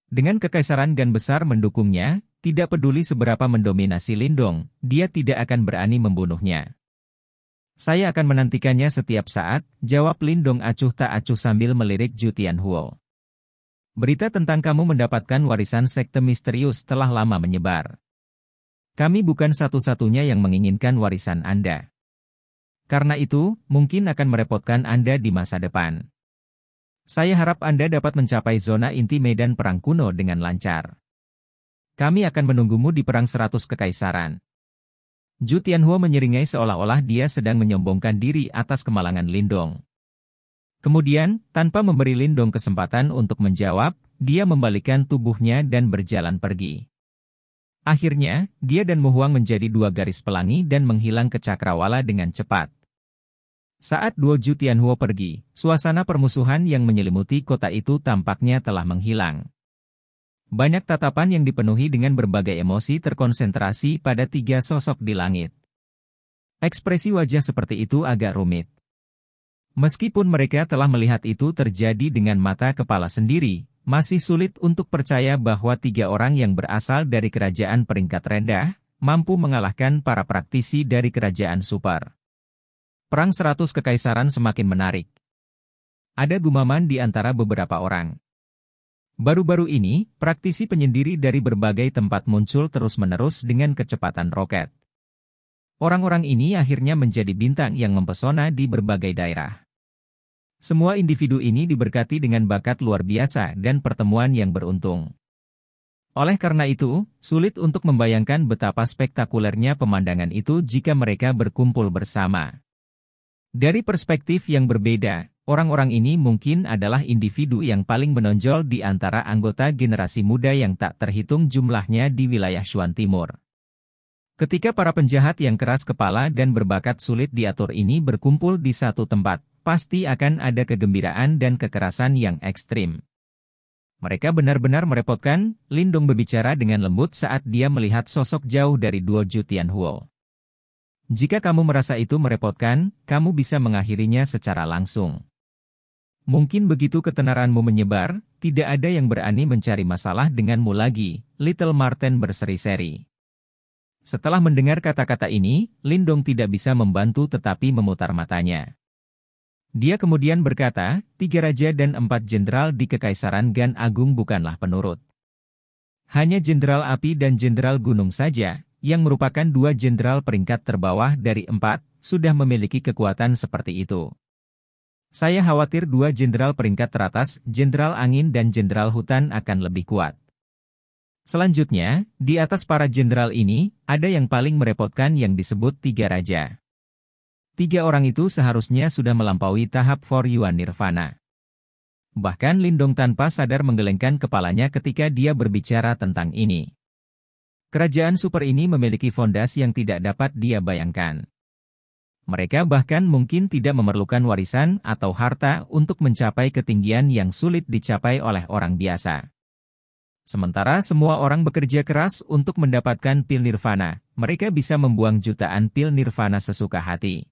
Dengan kekaisaran Gan besar mendukungnya, tidak peduli seberapa mendominasi Lindong, dia tidak akan berani membunuhnya. Saya akan menantikannya setiap saat, jawab Lindong acuh tak acuh sambil melirik Zhu Tianhuo. Berita tentang kamu mendapatkan warisan sekte misterius telah lama menyebar. Kami bukan satu-satunya yang menginginkan warisan Anda. Karena itu, mungkin akan merepotkan Anda di masa depan. Saya harap Anda dapat mencapai zona inti medan perang kuno dengan lancar. Kami akan menunggumu di perang 100 kekaisaran. Zhu Tianhuo menyeringai seolah-olah dia sedang menyombongkan diri atas kemalangan Lindong. Kemudian, tanpa memberi Lindong kesempatan untuk menjawab, dia membalikkan tubuhnya dan berjalan pergi. Akhirnya, dia dan Mu Huang menjadi dua garis pelangi dan menghilang ke cakrawala dengan cepat. Saat Duo Zhu Tianhuo pergi, suasana permusuhan yang menyelimuti kota itu tampaknya telah menghilang. Banyak tatapan yang dipenuhi dengan berbagai emosi terkonsentrasi pada tiga sosok di langit. Ekspresi wajah seperti itu agak rumit. Meskipun mereka telah melihat itu terjadi dengan mata kepala sendiri, masih sulit untuk percaya bahwa tiga orang yang berasal dari kerajaan peringkat rendah, mampu mengalahkan para praktisi dari kerajaan super. Perang 100 kekaisaran semakin menarik. Ada gumaman di antara beberapa orang. Baru-baru ini, praktisi penyendiri dari berbagai tempat muncul terus-menerus dengan kecepatan roket. Orang-orang ini akhirnya menjadi bintang yang mempesona di berbagai daerah. Semua individu ini diberkati dengan bakat luar biasa dan pertemuan yang beruntung. Oleh karena itu, sulit untuk membayangkan betapa spektakulernya pemandangan itu jika mereka berkumpul bersama. Dari perspektif yang berbeda, orang-orang ini mungkin adalah individu yang paling menonjol di antara anggota generasi muda yang tak terhitung jumlahnya di wilayah Shuan Timur. Ketika para penjahat yang keras kepala dan berbakat sulit diatur ini berkumpul di satu tempat, pasti akan ada kegembiraan dan kekerasan yang ekstrim. Mereka benar-benar merepotkan. Lindong berbicara dengan lembut saat dia melihat sosok jauh dari Duo Zhu Tianhuo. Jika kamu merasa itu merepotkan, kamu bisa mengakhirinya secara langsung. Mungkin begitu ketenaranmu menyebar, tidak ada yang berani mencari masalah denganmu lagi, Little Marten berseri-seri. Setelah mendengar kata-kata ini, Lindong tidak bisa membantu tetapi memutar matanya. Dia kemudian berkata, 3 raja dan 4 jenderal di Kekaisaran Gan Agung bukanlah penurut. Hanya Jenderal Api dan Jenderal Gunung saja, yang merupakan 2 jenderal peringkat terbawah dari 4, sudah memiliki kekuatan seperti itu. Saya khawatir 2 jenderal peringkat teratas, Jenderal Angin dan Jenderal Hutan akan lebih kuat. Selanjutnya, di atas para jenderal ini, ada yang paling merepotkan yang disebut 3 raja. 3 orang itu seharusnya sudah melampaui tahap For Yuan Nirvana. Bahkan Lindong tanpa sadar menggelengkan kepalanya ketika dia berbicara tentang ini. Kerajaan super ini memiliki fondasi yang tidak dapat dia bayangkan. Mereka bahkan mungkin tidak memerlukan warisan atau harta untuk mencapai ketinggian yang sulit dicapai oleh orang biasa. Sementara semua orang bekerja keras untuk mendapatkan pil nirvana, mereka bisa membuang jutaan pil nirvana sesuka hati.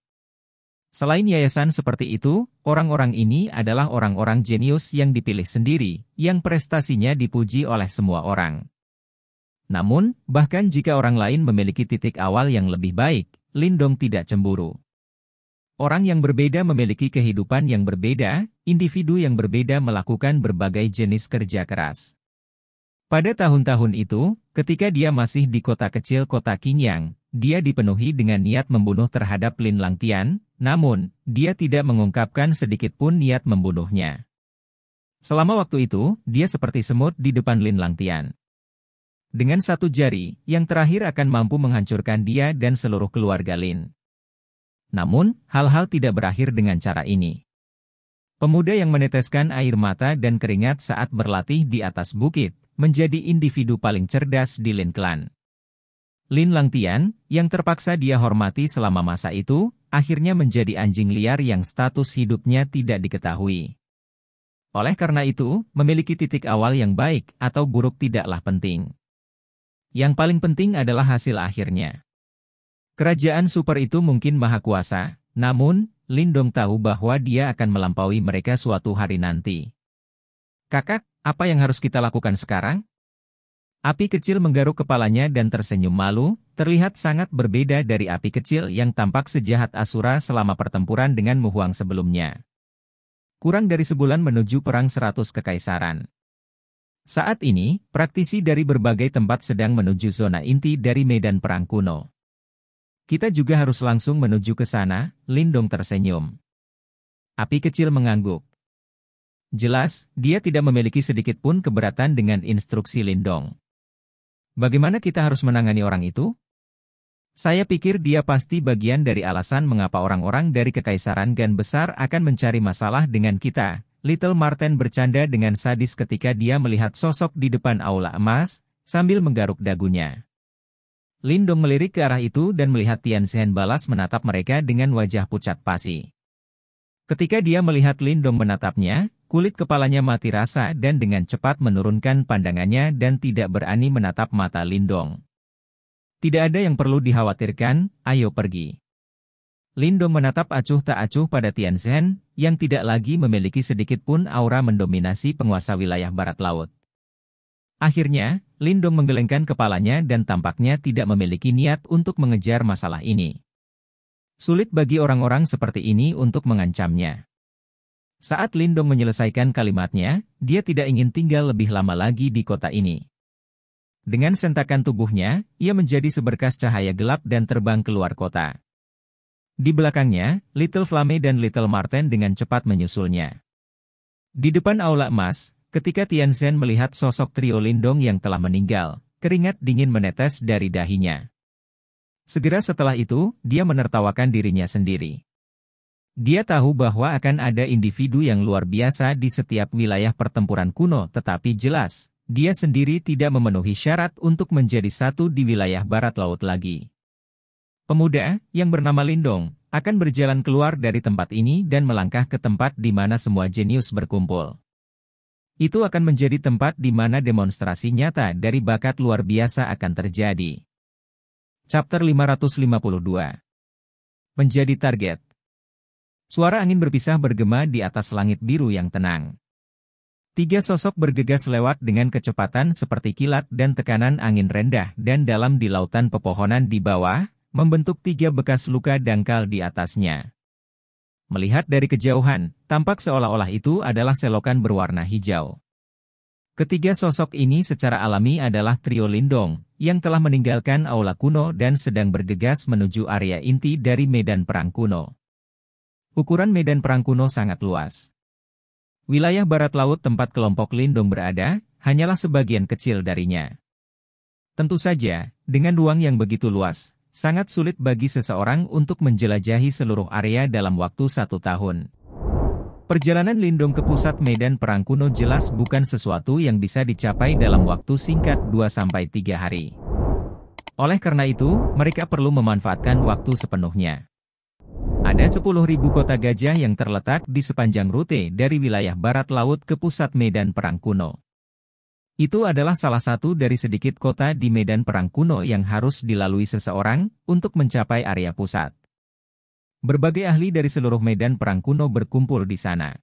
Selain yayasan seperti itu, orang-orang ini adalah orang-orang jenius yang dipilih sendiri, yang prestasinya dipuji oleh semua orang. Namun, bahkan jika orang lain memiliki titik awal yang lebih baik, Lindong tidak cemburu. Orang yang berbeda memiliki kehidupan yang berbeda, individu yang berbeda melakukan berbagai jenis kerja keras. Pada tahun-tahun itu, ketika dia masih di kota kecil kota Qingyang, dia dipenuhi dengan niat membunuh terhadap Lin Langtian, namun, dia tidak mengungkapkan sedikitpun niat membunuhnya. Selama waktu itu, dia seperti semut di depan Lin Langtian. Dengan satu jari, yang terakhir akan mampu menghancurkan dia dan seluruh keluarga Lin. Namun, hal-hal tidak berakhir dengan cara ini. Pemuda yang meneteskan air mata dan keringat saat berlatih di atas bukit, menjadi individu paling cerdas di Lin Clan. Lin Langtian, yang terpaksa dia hormati selama masa itu, akhirnya menjadi anjing liar yang status hidupnya tidak diketahui. Oleh karena itu, memiliki titik awal yang baik atau buruk tidaklah penting. Yang paling penting adalah hasil akhirnya. Kerajaan super itu mungkin maha kuasa, namun, Lindong tahu bahwa dia akan melampaui mereka suatu hari nanti. Kakak, apa yang harus kita lakukan sekarang? Api kecil menggaruk kepalanya dan tersenyum malu, terlihat sangat berbeda dari api kecil yang tampak sejahat Asura selama pertempuran dengan Mu Huang sebelumnya. Kurang dari sebulan menuju Perang 100 Kekaisaran. Saat ini, praktisi dari berbagai tempat sedang menuju zona inti dari medan perang kuno. Kita juga harus langsung menuju ke sana, Lindong tersenyum. Api kecil mengangguk. Jelas, dia tidak memiliki sedikit pun keberatan dengan instruksi Lindong. Bagaimana kita harus menangani orang itu? Saya pikir dia pasti bagian dari alasan mengapa orang-orang dari Kekaisaran Gan Besar akan mencari masalah dengan kita. Little Marten bercanda dengan sadis ketika dia melihat sosok di depan aula emas, sambil menggaruk dagunya. Lindong melirik ke arah itu dan melihat Tian Shen balas menatap mereka dengan wajah pucat pasi. Ketika dia melihat Lindong menatapnya, kulit kepalanya mati rasa dan dengan cepat menurunkan pandangannya dan tidak berani menatap mata Lindong. Tidak ada yang perlu dikhawatirkan, ayo pergi. Lindong menatap acuh tak acuh pada Tian Shen, yang tidak lagi memiliki sedikit pun aura mendominasi penguasa wilayah barat laut. Akhirnya, Lindong menggelengkan kepalanya dan tampaknya tidak memiliki niat untuk mengejar masalah ini. Sulit bagi orang-orang seperti ini untuk mengancamnya. Saat Lindong menyelesaikan kalimatnya, dia tidak ingin tinggal lebih lama lagi di kota ini. Dengan sentakan tubuhnya, ia menjadi seberkas cahaya gelap dan terbang keluar kota. Di belakangnya, Little Flame dan Little Marten dengan cepat menyusulnya. Di depan aula emas, ketika Tian Shen melihat sosok trio Lindong yang telah meninggal, keringat dingin menetes dari dahinya. Segera setelah itu, dia menertawakan dirinya sendiri. Dia tahu bahwa akan ada individu yang luar biasa di setiap wilayah pertempuran kuno, tetapi jelas, dia sendiri tidak memenuhi syarat untuk menjadi satu di wilayah barat laut lagi. Pemuda, yang bernama Lindong, akan berjalan keluar dari tempat ini dan melangkah ke tempat di mana semua jenius berkumpul. Itu akan menjadi tempat di mana demonstrasi nyata dari bakat luar biasa akan terjadi. Chapter 552. Menjadi target. Suara angin berpisah bergema di atas langit biru yang tenang. Tiga sosok bergegas lewat dengan kecepatan seperti kilat dan tekanan angin rendah dan dalam di lautan pepohonan di bawah, membentuk tiga bekas luka dangkal di atasnya. Melihat dari kejauhan, tampak seolah-olah itu adalah selokan berwarna hijau. Ketiga sosok ini secara alami adalah trio Lindong, yang telah meninggalkan aula kuno dan sedang bergegas menuju area inti dari medan perang kuno. Ukuran medan perang kuno sangat luas. Wilayah barat laut tempat kelompok Lindong berada, hanyalah sebagian kecil darinya. Tentu saja, dengan ruang yang begitu luas, sangat sulit bagi seseorang untuk menjelajahi seluruh area dalam waktu 1 tahun. Perjalanan Lindong ke pusat medan perang kuno jelas bukan sesuatu yang bisa dicapai dalam waktu singkat 2-3 hari. Oleh karena itu, mereka perlu memanfaatkan waktu sepenuhnya. Ada 10.000 kota gajah yang terletak di sepanjang rute dari wilayah barat laut ke pusat medan perang kuno. Itu adalah salah satu dari sedikit kota di medan perang kuno yang harus dilalui seseorang untuk mencapai area pusat. Berbagai ahli dari seluruh medan perang kuno berkumpul di sana.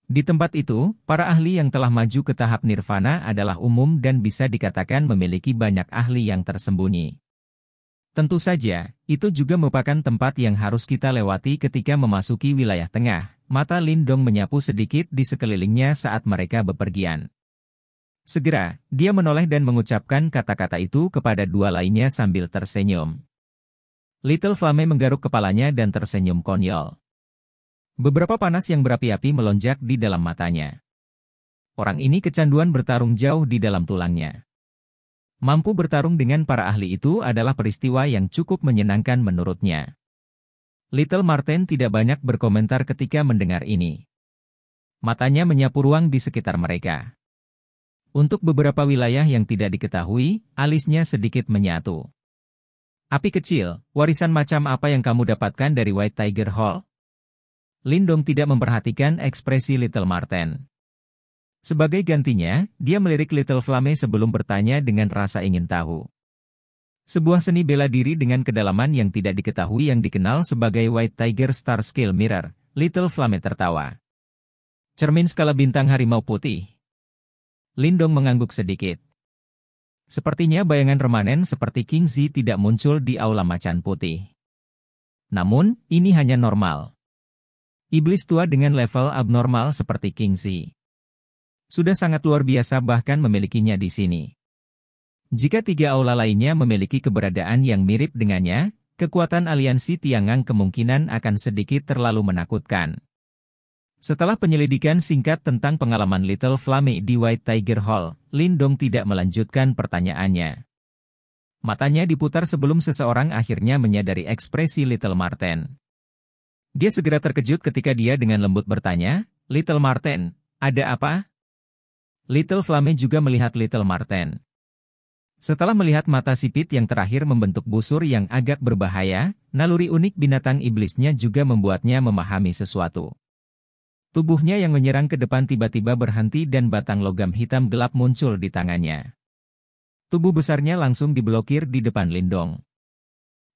Di tempat itu, para ahli yang telah maju ke tahap nirvana adalah umum dan bisa dikatakan memiliki banyak ahli yang tersembunyi. Tentu saja, itu juga merupakan tempat yang harus kita lewati ketika memasuki wilayah tengah. Mata Lindong menyapu sedikit di sekelilingnya saat mereka bepergian. Segera, dia menoleh dan mengucapkan kata-kata itu kepada dua lainnya sambil tersenyum. Little Flame menggaruk kepalanya dan tersenyum konyol. Beberapa panas yang berapi-api melonjak di dalam matanya. Orang ini kecanduan bertarung jauh di dalam tulangnya. Mampu bertarung dengan para ahli itu adalah peristiwa yang cukup menyenangkan menurutnya. Little Marten tidak banyak berkomentar ketika mendengar ini. Matanya menyapu ruang di sekitar mereka. Untuk beberapa wilayah yang tidak diketahui, alisnya sedikit menyatu. Api kecil, warisan macam apa yang kamu dapatkan dari White Tiger Hall? Lindong tidak memperhatikan ekspresi Little Marten. Sebagai gantinya, dia melirik Little Flame sebelum bertanya dengan rasa ingin tahu. Sebuah seni bela diri dengan kedalaman yang tidak diketahui yang dikenal sebagai White Tiger Star Scale Mirror. Little Flame tertawa. Cermin skala bintang harimau putih. Lindong mengangguk sedikit. Sepertinya bayangan remanen seperti King Zi tidak muncul di aula macan putih. Namun, ini hanya normal. Iblis tua dengan level abnormal seperti King Zi sudah sangat luar biasa bahkan memilikinya di sini. Jika 3 aula lainnya memiliki keberadaan yang mirip dengannya, kekuatan aliansi Tiangang kemungkinan akan sedikit terlalu menakutkan. Setelah penyelidikan singkat tentang pengalaman Little Flame di White Tiger Hall, Lindong tidak melanjutkan pertanyaannya. Matanya diputar sebelum seseorang akhirnya menyadari ekspresi Little Marten. Dia segera terkejut ketika dia dengan lembut bertanya, "Little Marten, ada apa?" Little Flame juga melihat Little Marten. Setelah melihat mata sipit yang terakhir membentuk busur yang agak berbahaya, naluri unik binatang iblisnya juga membuatnya memahami sesuatu. Tubuhnya yang menyerang ke depan tiba-tiba berhenti dan batang logam hitam gelap muncul di tangannya. Tubuh besarnya langsung diblokir di depan Lindong.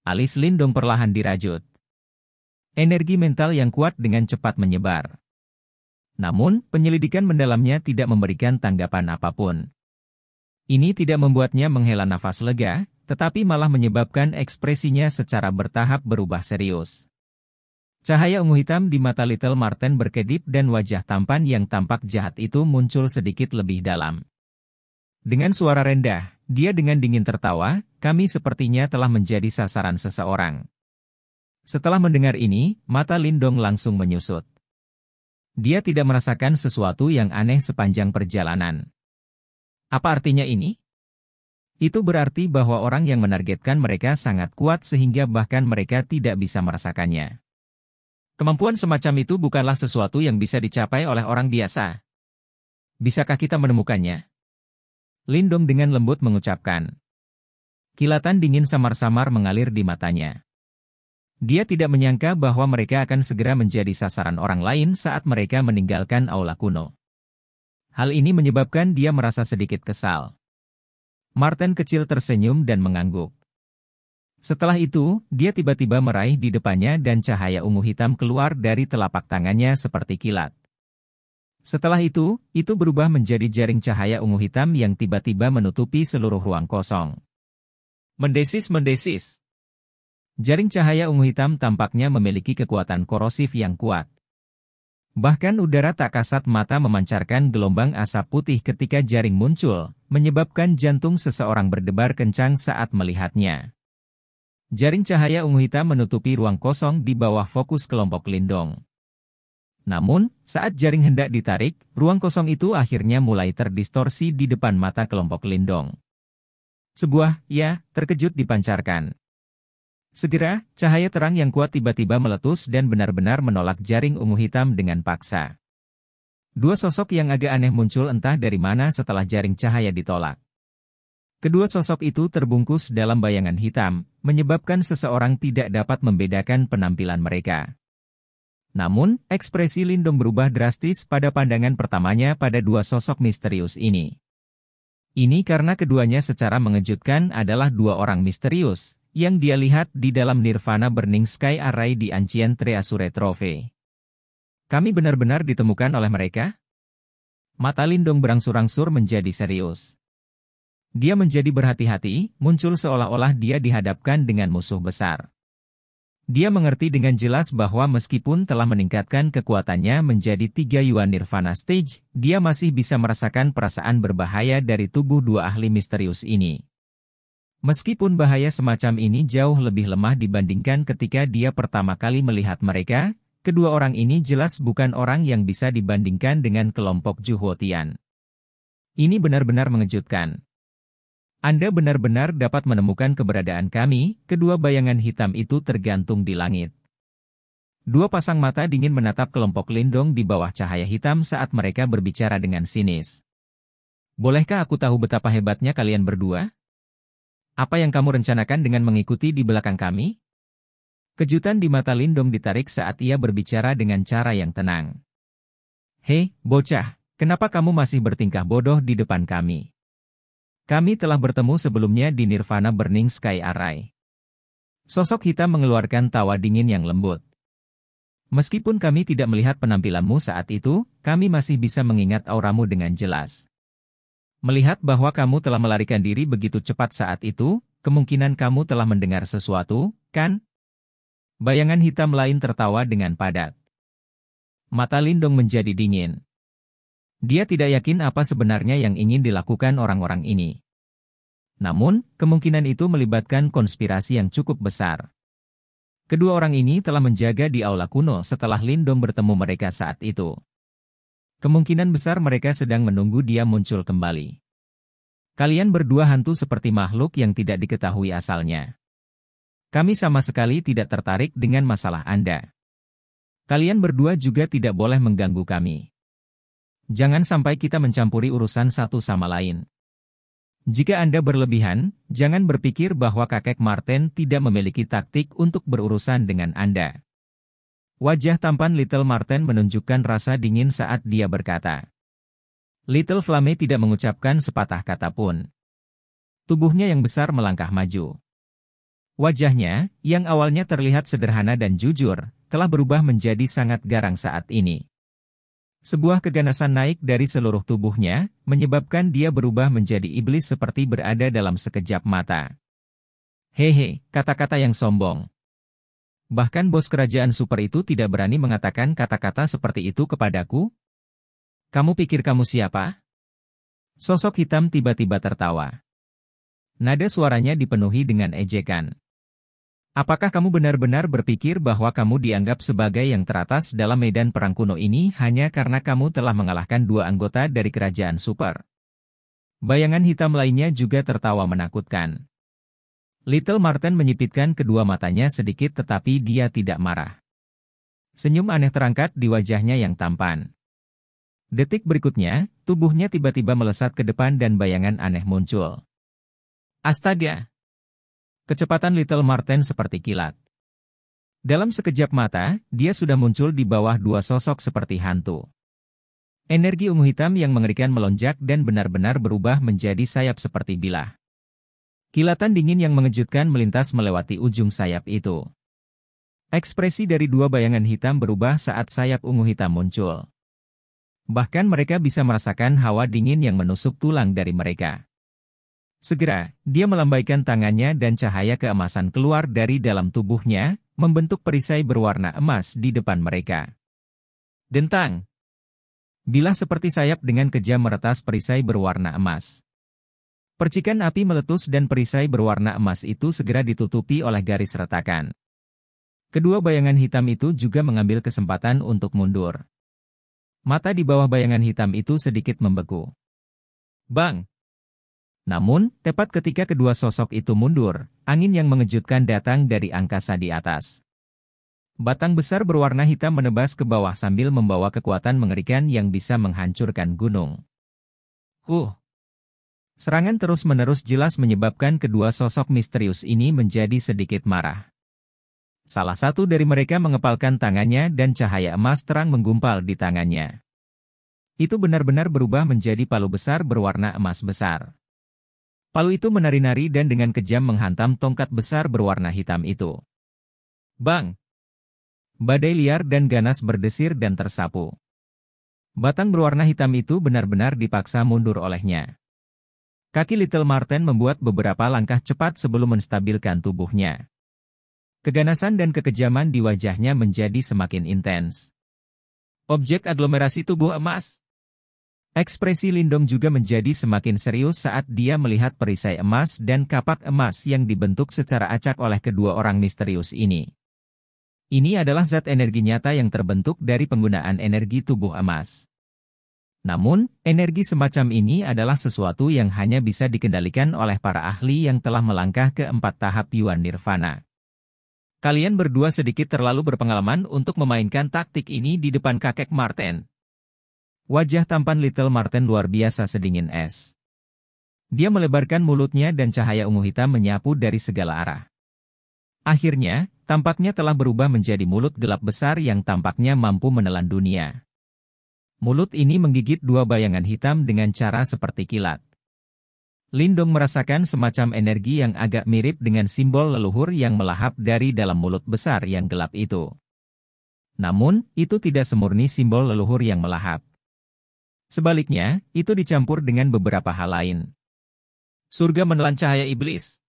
Alis Lindong perlahan dirajut. Energi mental yang kuat dengan cepat menyebar. Namun, penyelidikan mendalamnya tidak memberikan tanggapan apapun. Ini tidak membuatnya menghela nafas lega, tetapi malah menyebabkan ekspresinya secara bertahap berubah serius. Cahaya ungu hitam di mata Little Marten berkedip dan wajah tampan yang tampak jahat itu muncul sedikit lebih dalam. Dengan suara rendah, dia dengan dingin tertawa, "Kami sepertinya telah menjadi sasaran seseorang." Setelah mendengar ini, mata Lindong langsung menyusut. Dia tidak merasakan sesuatu yang aneh sepanjang perjalanan. Apa artinya ini? Itu berarti bahwa orang yang menargetkan mereka sangat kuat sehingga bahkan mereka tidak bisa merasakannya. Kemampuan semacam itu bukanlah sesuatu yang bisa dicapai oleh orang biasa. Bisakah kita menemukannya? Lindong dengan lembut mengucapkan. Kilatan dingin samar-samar mengalir di matanya. Dia tidak menyangka bahwa mereka akan segera menjadi sasaran orang lain saat mereka meninggalkan aula kuno. Hal ini menyebabkan dia merasa sedikit kesal. Marten kecil tersenyum dan mengangguk. Setelah itu, dia tiba-tiba meraih di depannya dan cahaya ungu hitam keluar dari telapak tangannya seperti kilat. Setelah itu berubah menjadi jaring cahaya ungu hitam yang tiba-tiba menutupi seluruh ruang kosong. Mendesis. Jaring cahaya ungu hitam tampaknya memiliki kekuatan korosif yang kuat. Bahkan udara tak kasat mata memancarkan gelombang asap putih ketika jaring muncul, menyebabkan jantung seseorang berdebar kencang saat melihatnya. Jaring cahaya ungu hitam menutupi ruang kosong di bawah fokus kelompok Lindong. Namun, saat jaring hendak ditarik, ruang kosong itu akhirnya mulai terdistorsi di depan mata kelompok Lindong. Sebuah, terkejut dipancarkan. Segera, cahaya terang yang kuat tiba-tiba meletus dan benar-benar menolak jaring ungu hitam dengan paksa. Dua sosok yang agak aneh muncul entah dari mana setelah jaring cahaya ditolak. Kedua sosok itu terbungkus dalam bayangan hitam, menyebabkan seseorang tidak dapat membedakan penampilan mereka. Namun, ekspresi Lindong berubah drastis pada pandangan pertamanya pada dua sosok misterius ini. Ini karena keduanya secara mengejutkan adalah dua orang misterius yang dia lihat di dalam Nirvana Burning Sky Array di Ancient Treasure Trove. Kami benar-benar ditemukan oleh mereka? Mata Lindong berangsur-angsur menjadi serius. Dia menjadi berhati-hati, muncul seolah-olah dia dihadapkan dengan musuh besar. Dia mengerti dengan jelas bahwa meskipun telah meningkatkan kekuatannya menjadi 3 Yuan Nirvana Stage, dia masih bisa merasakan perasaan berbahaya dari tubuh dua ahli misterius ini. Meskipun bahaya semacam ini jauh lebih lemah dibandingkan ketika dia pertama kali melihat mereka, kedua orang ini jelas bukan orang yang bisa dibandingkan dengan kelompok Juhuotian. Ini benar-benar mengejutkan. Anda benar-benar dapat menemukan keberadaan kami, kedua bayangan hitam itu tergantung di langit. Dua pasang mata dingin menatap kelompok Lindong di bawah cahaya hitam saat mereka berbicara dengan sinis. Bolehkah aku tahu betapa hebatnya kalian berdua? Apa yang kamu rencanakan dengan mengikuti di belakang kami? Kejutan di mata Lindong ditarik saat ia berbicara dengan cara yang tenang. Hei, bocah, kenapa kamu masih bertingkah bodoh di depan kami? Kami telah bertemu sebelumnya di Nirvana Burning Sky Array. Sosok hitam mengeluarkan tawa dingin yang lembut. Meskipun kami tidak melihat penampilanmu saat itu, kami masih bisa mengingat auramu dengan jelas. Melihat bahwa kamu telah melarikan diri begitu cepat saat itu, kemungkinan kamu telah mendengar sesuatu, kan? Bayangan hitam lain tertawa dengan padat. Mata Lindong menjadi dingin. Dia tidak yakin apa sebenarnya yang ingin dilakukan orang-orang ini. Namun, kemungkinan itu melibatkan konspirasi yang cukup besar. Kedua orang ini telah menjaga di aula kuno setelah Lindong bertemu mereka saat itu. Kemungkinan besar mereka sedang menunggu dia muncul kembali. Kalian berdua hantu seperti makhluk yang tidak diketahui asalnya. Kami sama sekali tidak tertarik dengan masalah Anda. Kalian berdua juga tidak boleh mengganggu kami. Jangan sampai kita mencampuri urusan satu sama lain. Jika Anda berlebihan, jangan berpikir bahwa kakek Marten tidak memiliki taktik untuk berurusan dengan Anda. Wajah tampan Little Marten menunjukkan rasa dingin saat dia berkata. Little Flame tidak mengucapkan sepatah kata pun. Tubuhnya yang besar melangkah maju. Wajahnya, yang awalnya terlihat sederhana dan jujur, telah berubah menjadi sangat garang saat ini. Sebuah keganasan naik dari seluruh tubuhnya, menyebabkan dia berubah menjadi iblis seperti berada dalam sekejap mata. Hehe, kata-kata yang sombong. Bahkan bos kerajaan super itu tidak berani mengatakan kata-kata seperti itu kepadaku? Kamu pikir kamu siapa? Sosok hitam tiba-tiba tertawa. Nada suaranya dipenuhi dengan ejekan. Apakah kamu benar-benar berpikir bahwa kamu dianggap sebagai yang teratas dalam medan perang kuno ini hanya karena kamu telah mengalahkan dua anggota dari kerajaan super? Bayangan hitam lainnya juga tertawa menakutkan. Little Marten menyipitkan kedua matanya sedikit tetapi dia tidak marah. Senyum aneh terangkat di wajahnya yang tampan. Detik berikutnya, tubuhnya tiba-tiba melesat ke depan dan bayangan aneh muncul. Astaga! Kecepatan Little Marten seperti kilat. Dalam sekejap mata, dia sudah muncul di bawah dua sosok seperti hantu. Energi ungu hitam yang mengerikan melonjak dan benar-benar berubah menjadi sayap seperti bilah. Kilatan dingin yang mengejutkan melintas melewati ujung sayap itu. Ekspresi dari dua bayangan hitam berubah saat sayap ungu hitam muncul. Bahkan mereka bisa merasakan hawa dingin yang menusuk tulang dari mereka. Segera, dia melambaikan tangannya dan cahaya keemasan keluar dari dalam tubuhnya, membentuk perisai berwarna emas di depan mereka. Dentang! Bilah seperti sayap dengan kejam meretas perisai berwarna emas. Percikan api meletus dan perisai berwarna emas itu segera ditutupi oleh garis retakan. Kedua bayangan hitam itu juga mengambil kesempatan untuk mundur. Mata di bawah bayangan hitam itu sedikit membeku. Bang! Namun, tepat ketika kedua sosok itu mundur, angin yang mengejutkan datang dari angkasa di atas. Batang besar berwarna hitam menebas ke bawah sambil membawa kekuatan mengerikan yang bisa menghancurkan gunung. Serangan terus-menerus jelas menyebabkan kedua sosok misterius ini menjadi sedikit marah. Salah satu dari mereka mengepalkan tangannya dan cahaya emas terang menggumpal di tangannya. Itu benar-benar berubah menjadi palu besar berwarna emas besar. Palu itu menari-nari dan dengan kejam menghantam tongkat besar berwarna hitam itu. Bang! Badai liar dan ganas berdesir dan tersapu. Batang berwarna hitam itu benar-benar dipaksa mundur olehnya. Kaki Little Marten membuat beberapa langkah cepat sebelum menstabilkan tubuhnya. Keganasan dan kekejaman di wajahnya menjadi semakin intens. Objek aglomerasi tubuh emas. Ekspresi Lindong juga menjadi semakin serius saat dia melihat perisai emas dan kapak emas yang dibentuk secara acak oleh kedua orang misterius ini. Ini adalah zat energi nyata yang terbentuk dari penggunaan energi tubuh emas. Namun, energi semacam ini adalah sesuatu yang hanya bisa dikendalikan oleh para ahli yang telah melangkah ke 4 tahap Yuan Nirvana. Kalian berdua sedikit terlalu berpengalaman untuk memainkan taktik ini di depan kakek Marten. Wajah tampan Little Marten luar biasa sedingin es. Dia melebarkan mulutnya dan cahaya ungu hitam menyapu dari segala arah. Akhirnya, tampaknya telah berubah menjadi mulut gelap besar yang tampaknya mampu menelan dunia. Mulut ini menggigit dua bayangan hitam dengan cara seperti kilat. Lindong merasakan semacam energi yang agak mirip dengan simbol leluhur yang melahap dari dalam mulut besar yang gelap itu. Namun, itu tidak semurni simbol leluhur yang melahap. Sebaliknya, itu dicampur dengan beberapa hal lain. Surga menelan cahaya iblis.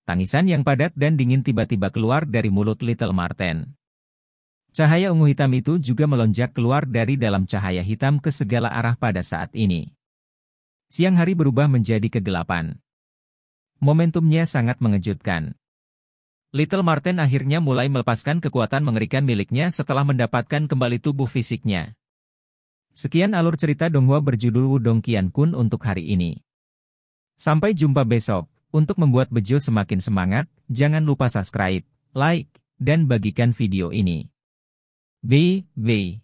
Tangisan yang padat dan dingin tiba-tiba keluar dari mulut Little Marten. Cahaya ungu hitam itu juga melonjak keluar dari dalam cahaya hitam ke segala arah pada saat ini. Siang hari berubah menjadi kegelapan. Momentumnya sangat mengejutkan. Little Marten akhirnya mulai melepaskan kekuatan mengerikan miliknya setelah mendapatkan kembali tubuh fisiknya. Sekian alur cerita Donghua berjudul Wudong Qiankun untuk hari ini. Sampai jumpa besok. Untuk membuat Bejo semakin semangat, jangan lupa subscribe, like, dan bagikan video ini. Bye.